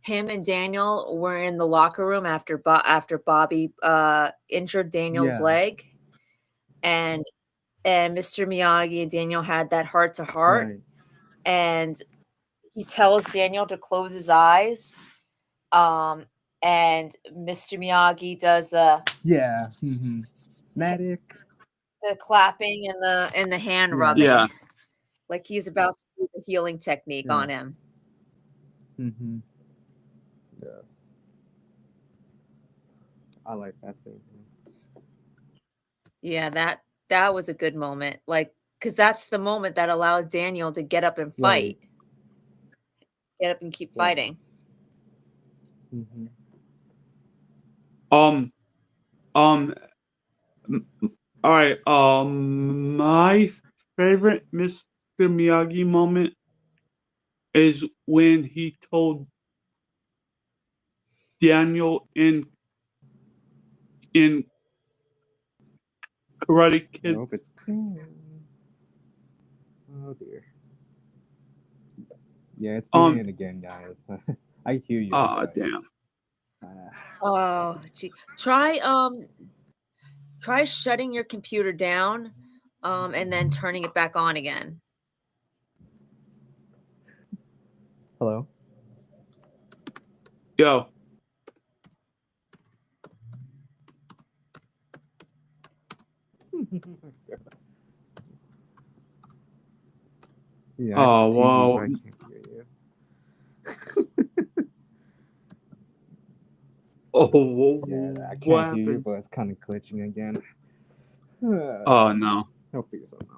him and Daniel were in the locker room after after Bobby injured Daniel's Yeah. leg, and Mr. Miyagi and Daniel had that heart to heart, Right. and he tells Daniel to close his eyes, um, and Mr. Miyagi does Yeah. Hmm. Matic. the clapping and the hand Yeah. Yeah. rubbing, like he's about to do the healing technique Yeah. on him. Hmm. Yes. I like that scene. Yeah, that was a good moment. Like, because that's the moment that allowed Daniel to get up and Right. fight, get up and keep Right. fighting. Mm-hmm. Um, um, all right. My favorite Mr. Miyagi moment is when he told Daniel in Karate I Kid. hope it's clean. Oh dear. Yeah, it's Um. Brian again, guys. I hear you guys. Damn. Uh, Oh, gee. Try shutting your computer down, and then turning it back on again. hello. Yo. Yeah, I Oh see you, but wow. I can't hear you. Oh, Yeah, I what can't hear you, happened? but it's kind of glitching again. Oh no. I'll figure something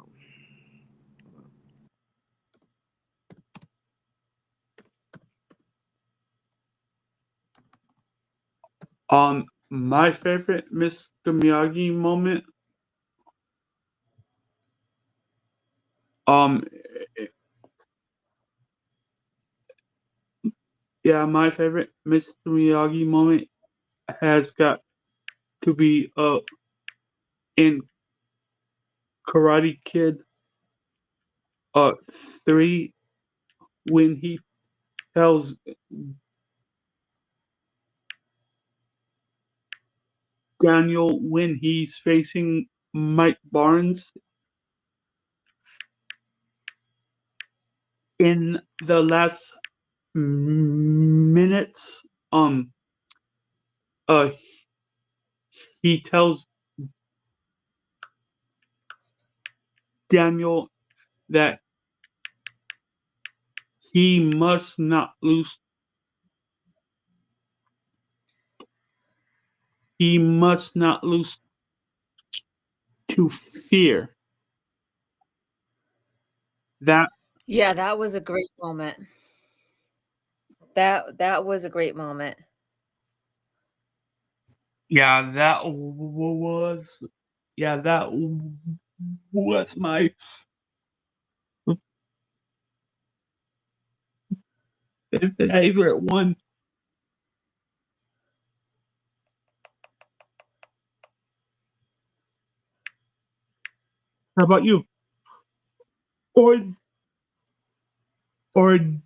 out. My favorite Mr. Miyagi moment. Um, yeah, my favorite Mr. Miyagi moment has got to be in Karate Kid 3 when he tells Daniel when he's facing Mike Barnes in the last minutes. Uh, he tells Daniel that he must not lose. He must not lose to fear. That Yeah, that was a great moment. That was a great moment. yeah, was that was my favorite one. How about you? Or or did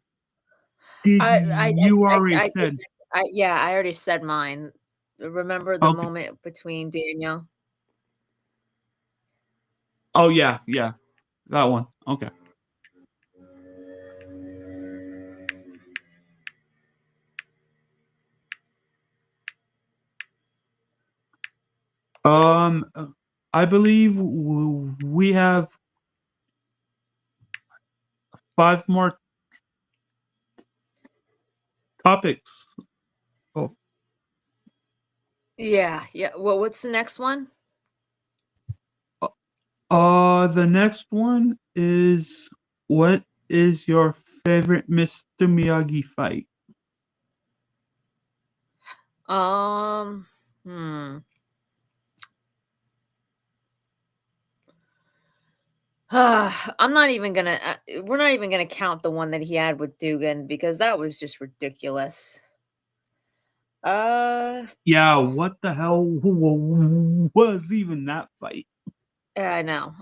you already I said? yeah, I already said mine. Remember the Okay. moment between Daniel? Oh yeah, yeah, that one. Okay. Um, I believe we have 5 more topics. Oh, Yeah, yeah. Well, what's the next one? the next one is what is your favorite Mr. Miyagi fight? Um, hmm. I'm not even gonna. We're not even gonna count the one that he had with Dugan because that was just ridiculous. Uh, Yeah, what the hell was even that fight? I know.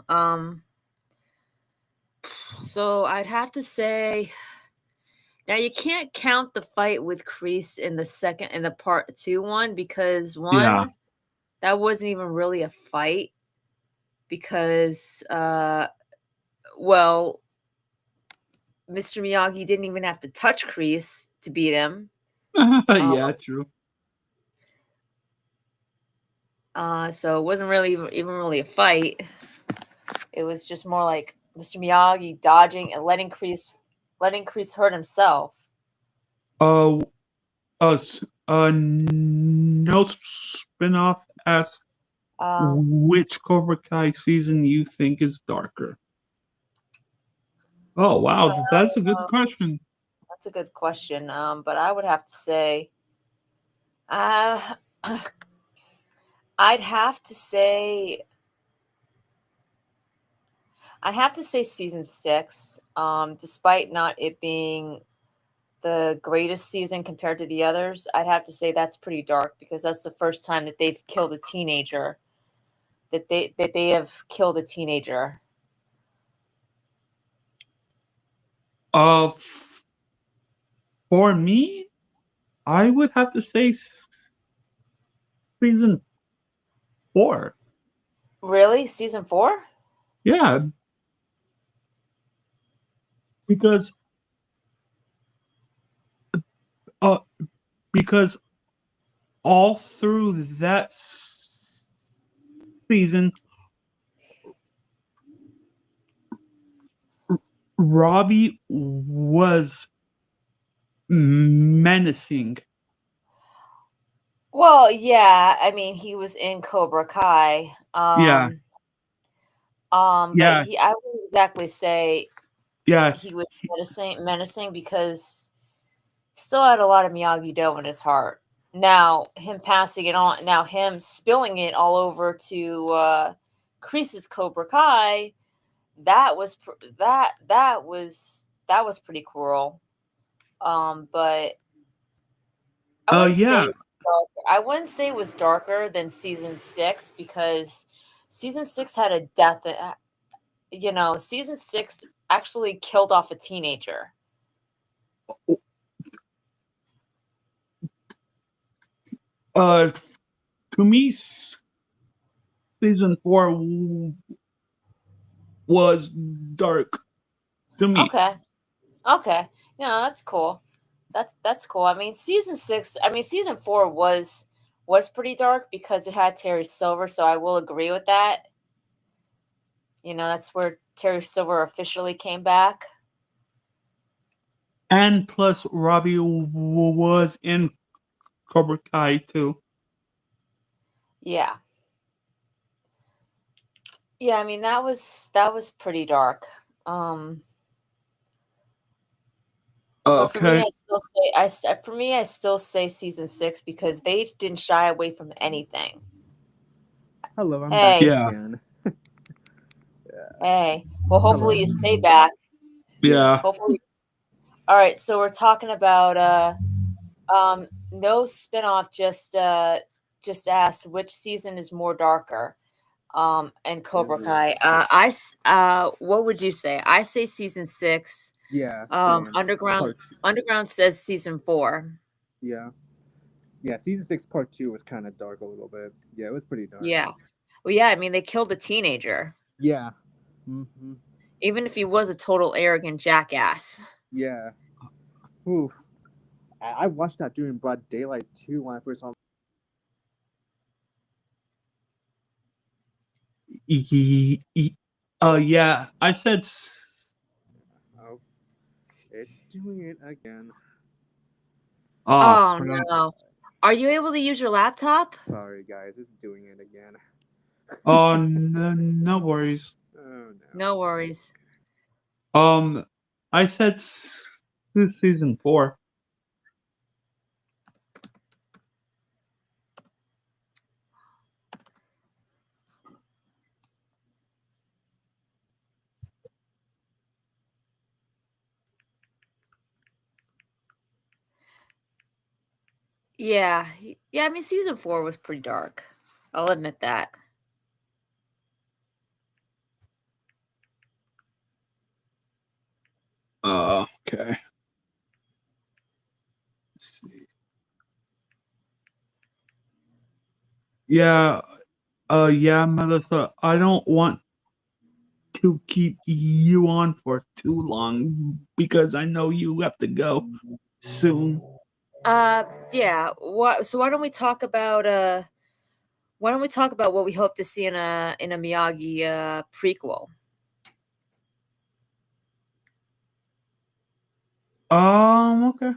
So I'd have to say now you can't count the fight with Kreese in the part two one because Yeah. one that wasn't even really a fight because well Mr. Miyagi didn't even have to touch Kreese to beat him. Um, Yeah, true. so it wasn't really even really a fight. It was just more like Mr. Miyagi dodging and letting Kreese hurt himself. Uh, no spin-off asks Um, which Cobra Kai season you think is darker. Oh wow, that's a good uh, question. that's a good question. But I would have to say, uh, I'd have to say, I'd have to say season six. Despite not it being the greatest season compared to the others, I'd have to say that's pretty dark because that's the first time that they've killed a teenager. That they have killed a teenager. Uh, for me, I would have to say season 4. Really, season four? Yeah, because uh, because all through that season, Robbie was menacing. Well, yeah. I mean, he was in Cobra Kai. Yeah, But yeah, I wouldn't exactly say yeah. he was menacing because he still had a lot of Miyagi-Do in his heart. Now, him passing it on, now him spilling it all over to Kreese's Cobra Kai, that was pretty cruel. But I wouldn't say Yeah. it was darker. I wouldn't say it was darker than season six because season six had a death. Season six actually killed off a teenager. Uh, to me, season 4 was dark to me. Okay. Okay. Yeah, that's cool. That's cool. I mean, season four was pretty dark because it had Terry Silver, so I will agree with that. That's where Terry Silver officially came back. And plus, Robbie was in Cobra Kai too. Yeah. Yeah, I mean that was pretty dark. Um but for me Okay. I still say for me I still say season 6 because they didn't shy away from anything. Hello, I'm back Hey, Yeah. again. hey. Well, hopefully Hello. you stay back. Yeah. Yeah. Hopefully. All right, so we're talking about no spinoff, just asked which season is more darker. And Cobra Ooh. Kai. What would you say? I say season 6. Yeah. Same. Underground Part. Underground says season 4. Yeah. Yeah. Season 6, part 2 was kind of dark a little bit. Yeah, it was pretty dark. Yeah. Well, yeah, I mean they killed a teenager, Yeah. Hmm. even if he was a total arrogant jackass. Yeah. Ooh. I watched that during broad daylight too when I first saw. Yeah. I said. Oh, it's doing it again. Oh Oh crap. no. Are you able to use your laptop? Sorry, guys. It's doing it again. Oh no, no worries. Oh no. No worries. Um, I said season 4. Yeah. Yeah, I mean season 4 was pretty dark. I'll admit that. Okay. Let's see. Yeah. Yeah, Melissa. I don't want to keep you on for too long because I know you have to go soon. Uh yeah, why don't we talk about what we hope to see in a Miyagi prequel? Okay.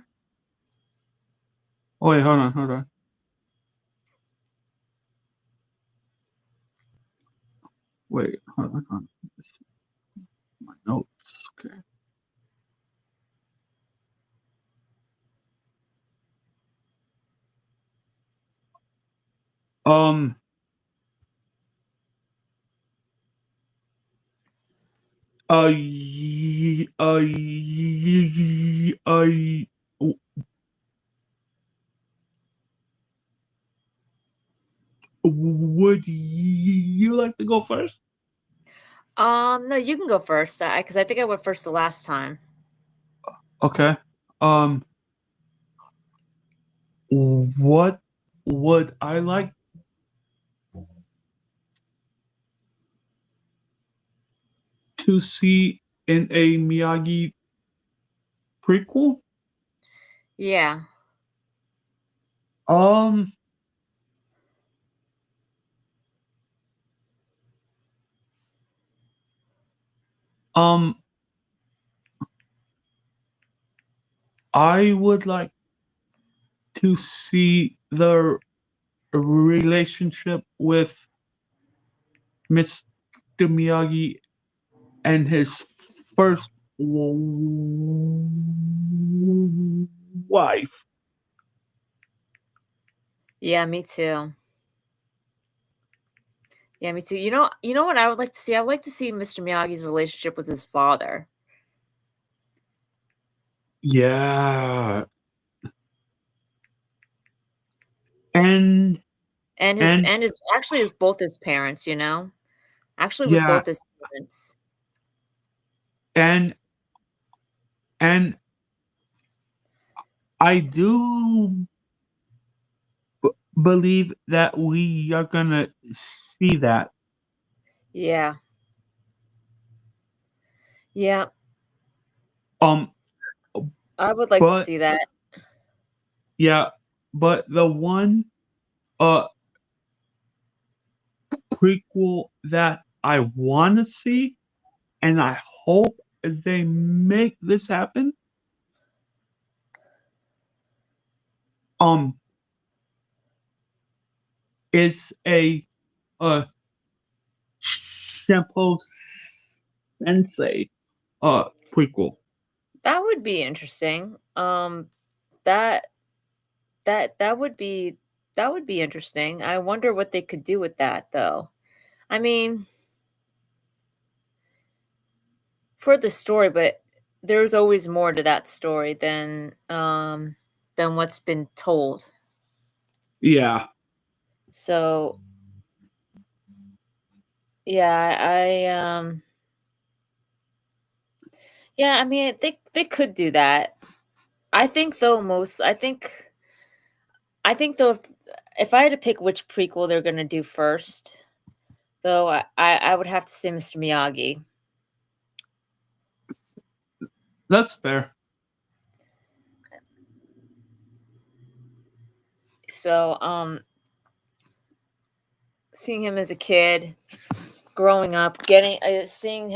Oh, wait, hold on, hold on. Wait, hold on. This is my notes. Okay. Um. W- would you like to go first? No, you can go first. Because I think I went first the last time. Okay. Um. What would I like to see in a Miyagi prequel? Yeah. Um. Um. I would like to see the relationship with Mr. Miyagi and his first wife. Yeah, me too. Yeah, me too. You know what I would like to see? I would like to see Mr. Miyagi's relationship with his father Yeah, and and his and and his actually his both his parents, you know? Actually with yeah, both his parents. and and I do believe that we are gonna see that. Yeah. Yeah, Um, I would like to but see that. yeah, but the one uh prequel that I want to see, and I hope they make this happen. Um, is a Shampoo Sensei prequel. That would be interesting. That that would be interesting. I wonder what they could do with that though. I mean, for the story, but there's always more to that story than what's been told. Yeah, So, yeah, yeah, I mean, they could do that. I think though most I think though if I had to pick which prequel they're gonna do first, though I would have to say Mr. Miyagi. that's fair. So, seeing him as a kid, growing up, getting seeing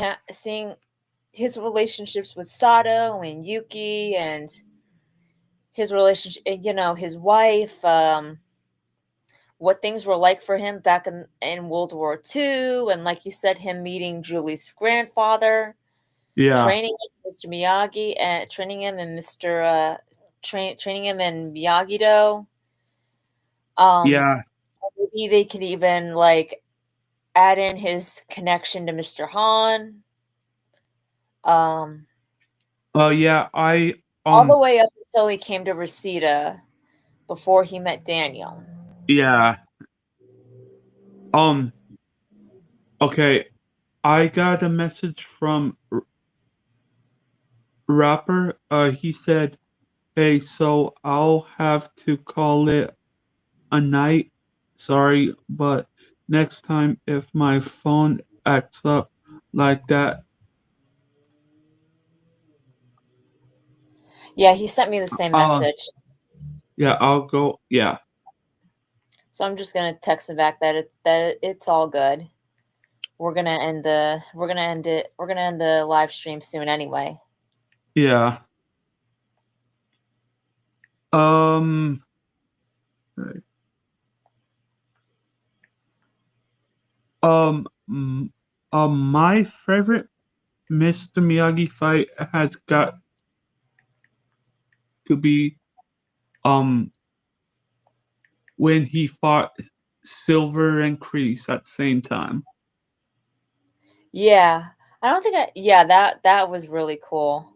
his relationships with Sato and Yuki and his relationship, his wife, what things were like for him back in World War II, and like you said, him meeting Julie's grandfather, Yeah, training him, Mr. Miyagi, and training him in training him in Miyagi Do. Um, yeah. maybe they could even like add in his connection to Mr. Han. Um, Yeah. I all the way up until he came to Reseda before he met Daniel. yeah. Um. Okay. I got a message from rapper. He said, "Hey, so I'll have to call it a night. Sorry, but next time if my phone acts up like that, Yeah, he sent me the same uh, message. yeah, I'll go. Yeah, So I'm just gonna text him back that it's all good. We're gonna end the live stream soon anyway. yeah. Um, um, My favorite Mr. Miyagi fight has got to be um when he fought Silver and Kreese at the same time. Yeah. I don't think yeah, that was really cool.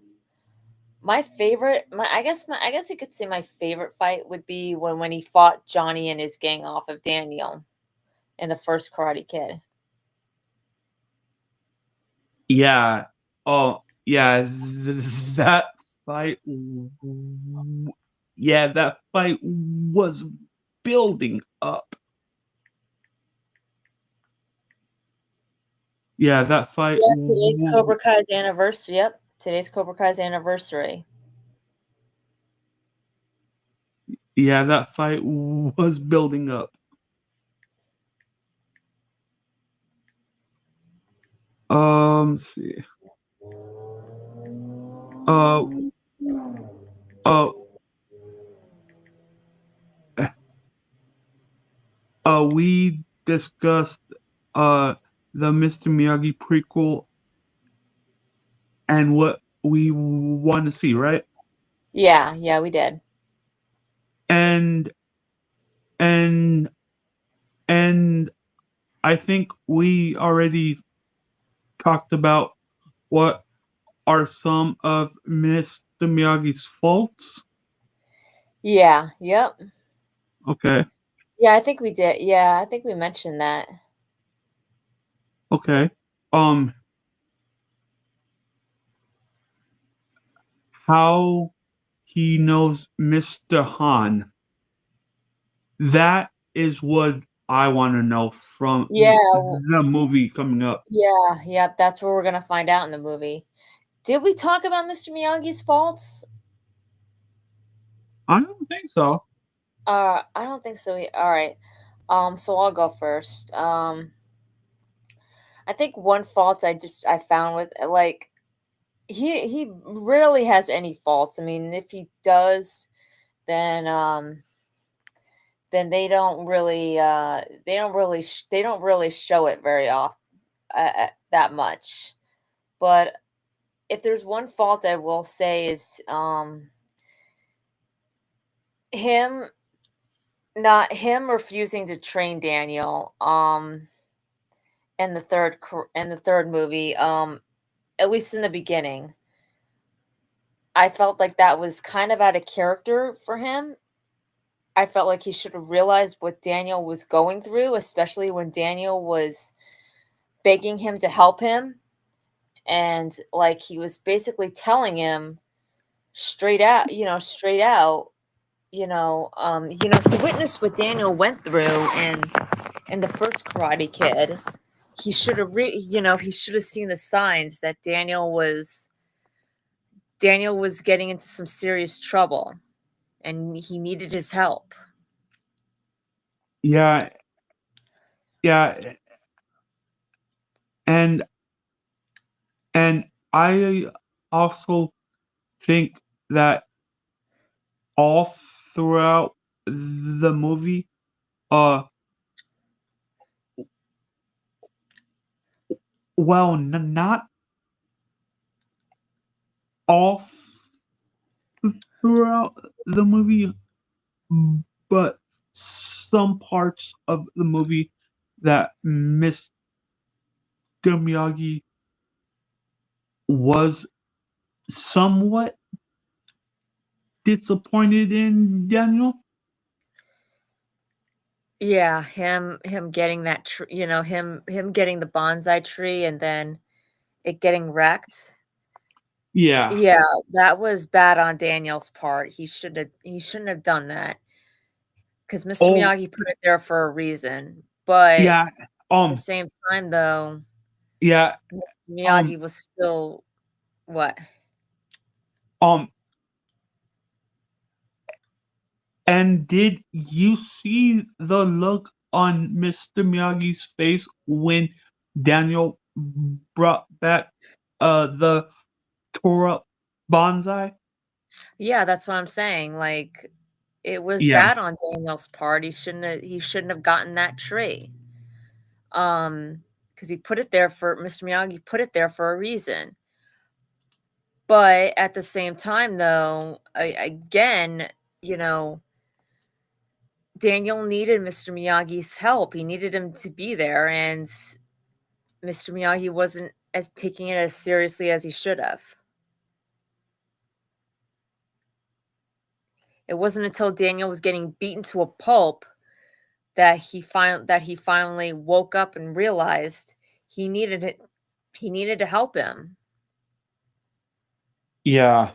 My favorite, I guess you could say my favorite fight would be when he fought Johnny and his gang off of Daniel in the first Karate Kid. Yeah. Oh, yeah. That fight. Yeah, that fight was building up. Yeah, that fight. Yeah, today's Cobra Kai's anniversary. Yep, today's Cobra Kai's anniversary. Yeah, that fight was building up. Let's see. Uh, uh, we discussed the Mr. Miyagi prequel and what we want to see, right? Yeah, yeah, we did. And and and I think we already talked about what are some of Mr. Miyagi's faults. Yeah, yep. Okay, Yeah, I think we did. Yeah, I think we mentioned that. okay. Um, how he knows Mr. Han. That is what I want to know from Yeah, the movie coming up. yeah, yep. That's what we're gonna find out in the movie. Did we talk about Mr. Miyagi's faults? I don't think so. I don't think so. All right. So I'll go first. I think one fault I found with like he rarely has any faults. I mean, if he does, then then they don't really show it very often that much. But if there's one fault I will say is him not him refusing to train Daniel in the third movie, at least in the beginning. I felt like that was kind of out of character for him. I felt like he should have realized what Daniel was going through, especially when Daniel was begging him to help him, and like he was basically telling him straight out, he witnessed what Daniel went through in the first Karate Kid. He should have he should have seen the signs that Daniel was getting into some serious trouble and he needed his help. Yeah, yeah, and and I also think that all throughout the movie, uh, well, not all throughout the movie, but some parts of the movie that Mr. Miyagi was somewhat disappointed in Daniel. Yeah, him getting that him getting the bonsai tree and then it getting wrecked. Yeah. Yeah, that was bad on Daniel's part. He shouldn't have done that because Mr. Oh, Miyagi put it there for a reason. But at yeah. the Um, same time, though, yeah. Mr. Um, Miyagi was still what? um, and did you see the look on Mr. Miyagi's face when Daniel brought back the tore up bonsai? Yeah, that's what I'm saying. Like it was Yeah. bad on Daniel's part. He shouldn't have gotten that tree. Um, because he put it there for Mr. Miyagi put it there for a reason. But at the same time, though, again, you know, Daniel needed Mr. Miyagi's help. He needed him to be there, and Mr. Miyagi wasn't as taking it as seriously as he should have. It wasn't until Daniel was getting beaten to a pulp that he finally woke up and realized he needed it. He needed to help him. Yeah.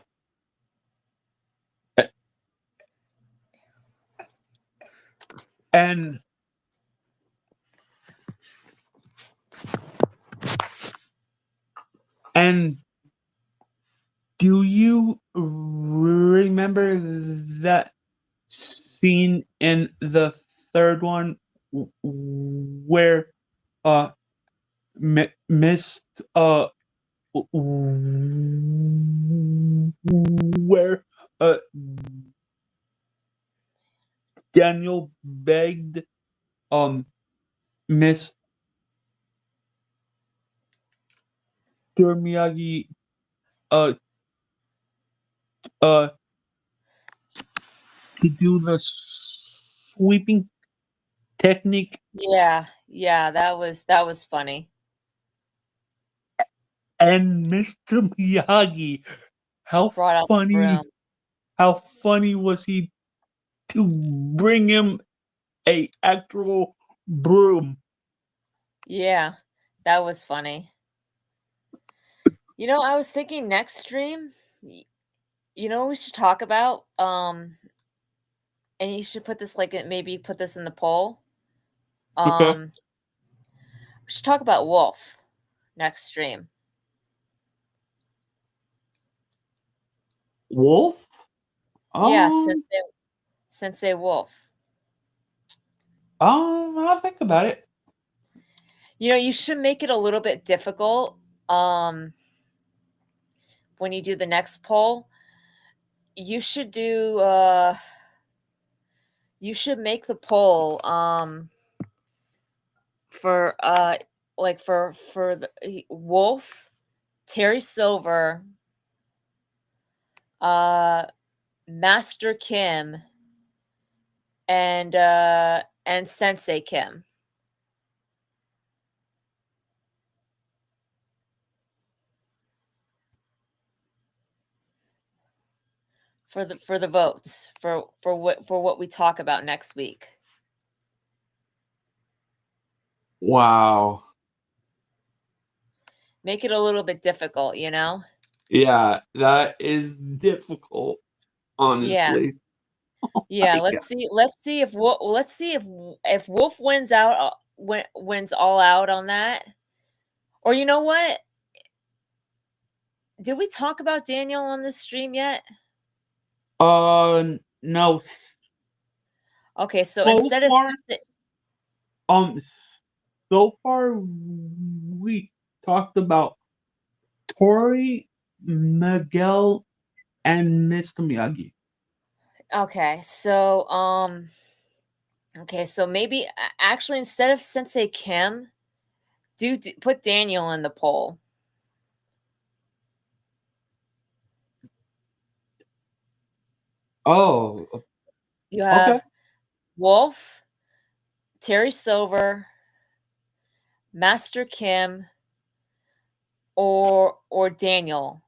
And and do you remember that scene in the third one where uh Miss where uh Daniel begged Mr. Miyagi uh uh to do the sweeping technique, Yeah, yeah, that was funny. and Mr. Miyagi, how Brought out the broom. funny how funny was he to bring him a actual broom. Yeah, that was funny. I was thinking next stream, what we should talk about? And you should put this maybe put this in the poll. Okay. We should talk about Wolf next stream. Wolf? Yeah, Um, Sensei Wolf. I'll think about it. You should make it a little bit difficult um when you do the next poll. You should do you should make the poll for for the Wolf, Terry Silver, uh Master Kim, and Sensei Kim for the votes for what we talk about next week. Wow. Make it a little bit difficult, Yeah, that is difficult, Yeah. honestly. Yeah, My God. let's see if Wolf wins out wins all out on that. Or you know what? Did we talk about Daniel on this stream yet? No. Okay, so So instead of far, Sensei, um, we talked about Tori, Miguel, and Mr. Miyagi. okay, so maybe actually instead of Sensei Kim, put Daniel in the poll. Oh, You okay. have Wolf, Terry Silver, Master Kim, or Daniel.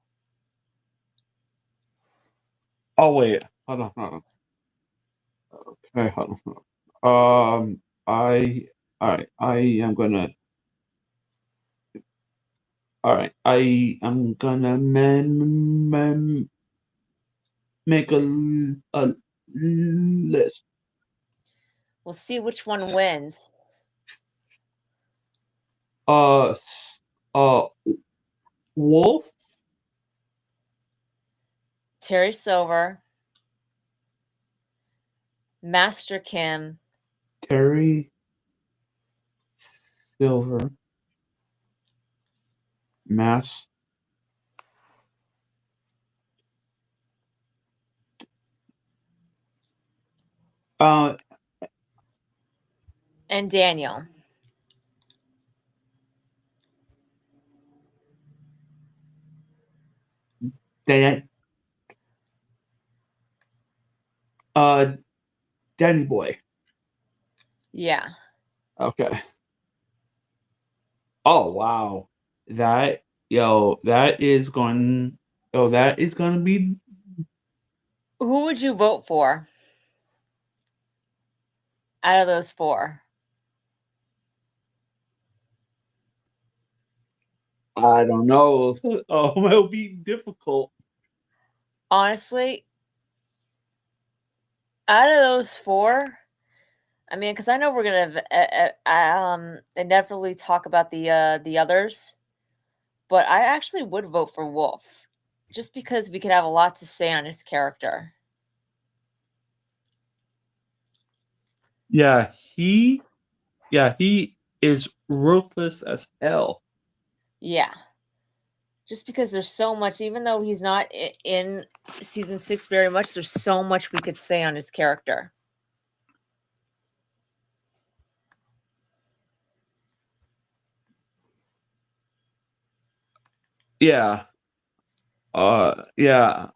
Oh wait, hold on. Okay, hold on. All right. All right. I am gonna make a list. We'll see which one wins. Uh, uh, Wolf, Terry Silver, Master Kim, Terry Silver, Mass. Uh, and Daniel. Dan, uh, Danny Boy. Yeah. Okay. Oh wow, that that is going. Oh, that is going to be. Who would you vote for out of those four? I don't know. Oh, it'll be difficult. Honestly, out of those four, I mean, because I know we're gonna inevitably talk about the others, but I actually would vote for Wolf, just because we could have a lot to say on his character. Yeah, he is ruthless as hell. Yeah, just because there's so much, even though he's not in season 6 very much, there's so much we could say on his character. Yeah. Yeah.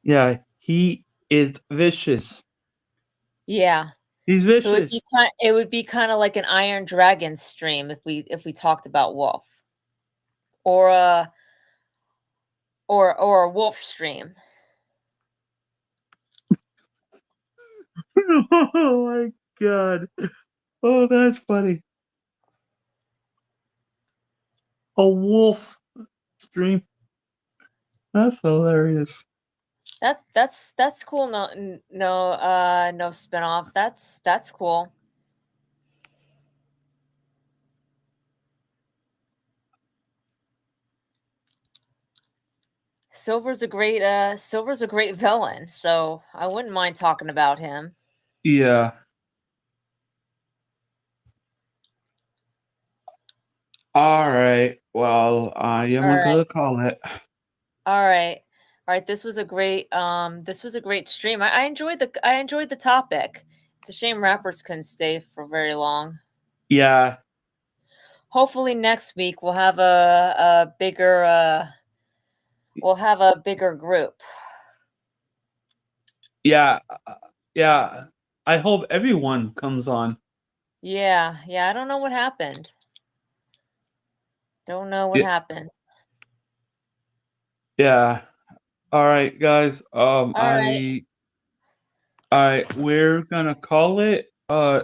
Yeah, he is vicious. Yeah. He's So vicious. it would be kind of like an Iron Dragon stream if we talked about Wolf, or a or a Wolf stream. Oh my god. Oh, that's funny. A wolf stream. That's hilarious. That's cool. No spinoff. That's cool. Silver's a great villain, so I wouldn't mind talking about him. Yeah. All right. Well, I All am right. gonna call it. All right. All right, this was a great stream. I enjoyed the topic. It's a shame rappers couldn't stay for very long. Yeah. Hopefully next week a bigger we'll have a bigger group. Yeah. Yeah. I hope everyone comes on. Yeah, yeah, I don't know what happened. Don't know what Yeah. happened. Yeah. All right, guys. All right. We're gonna call it. Yeah.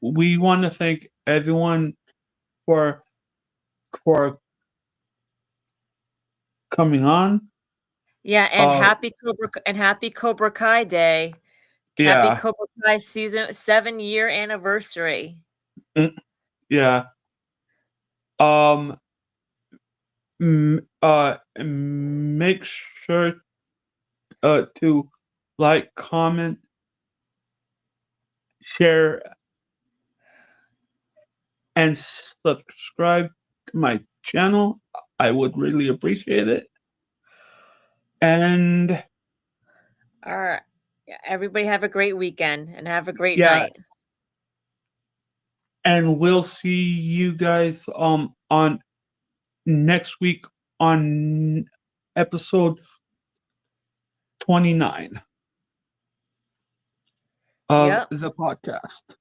We want to thank everyone for for coming on. Yeah, Uh, and happy Cobra Kai Day. Happy yeah. Cobra Kai season 7-year anniversary. Mm, yeah. Um. Make sure to like, comment, share, and subscribe to my channel. I would really appreciate it. And All right. Yeah, everybody have a great weekend and have a great yeah, night. and we'll see you guys on next week on episode 29 of Yep. the podcast.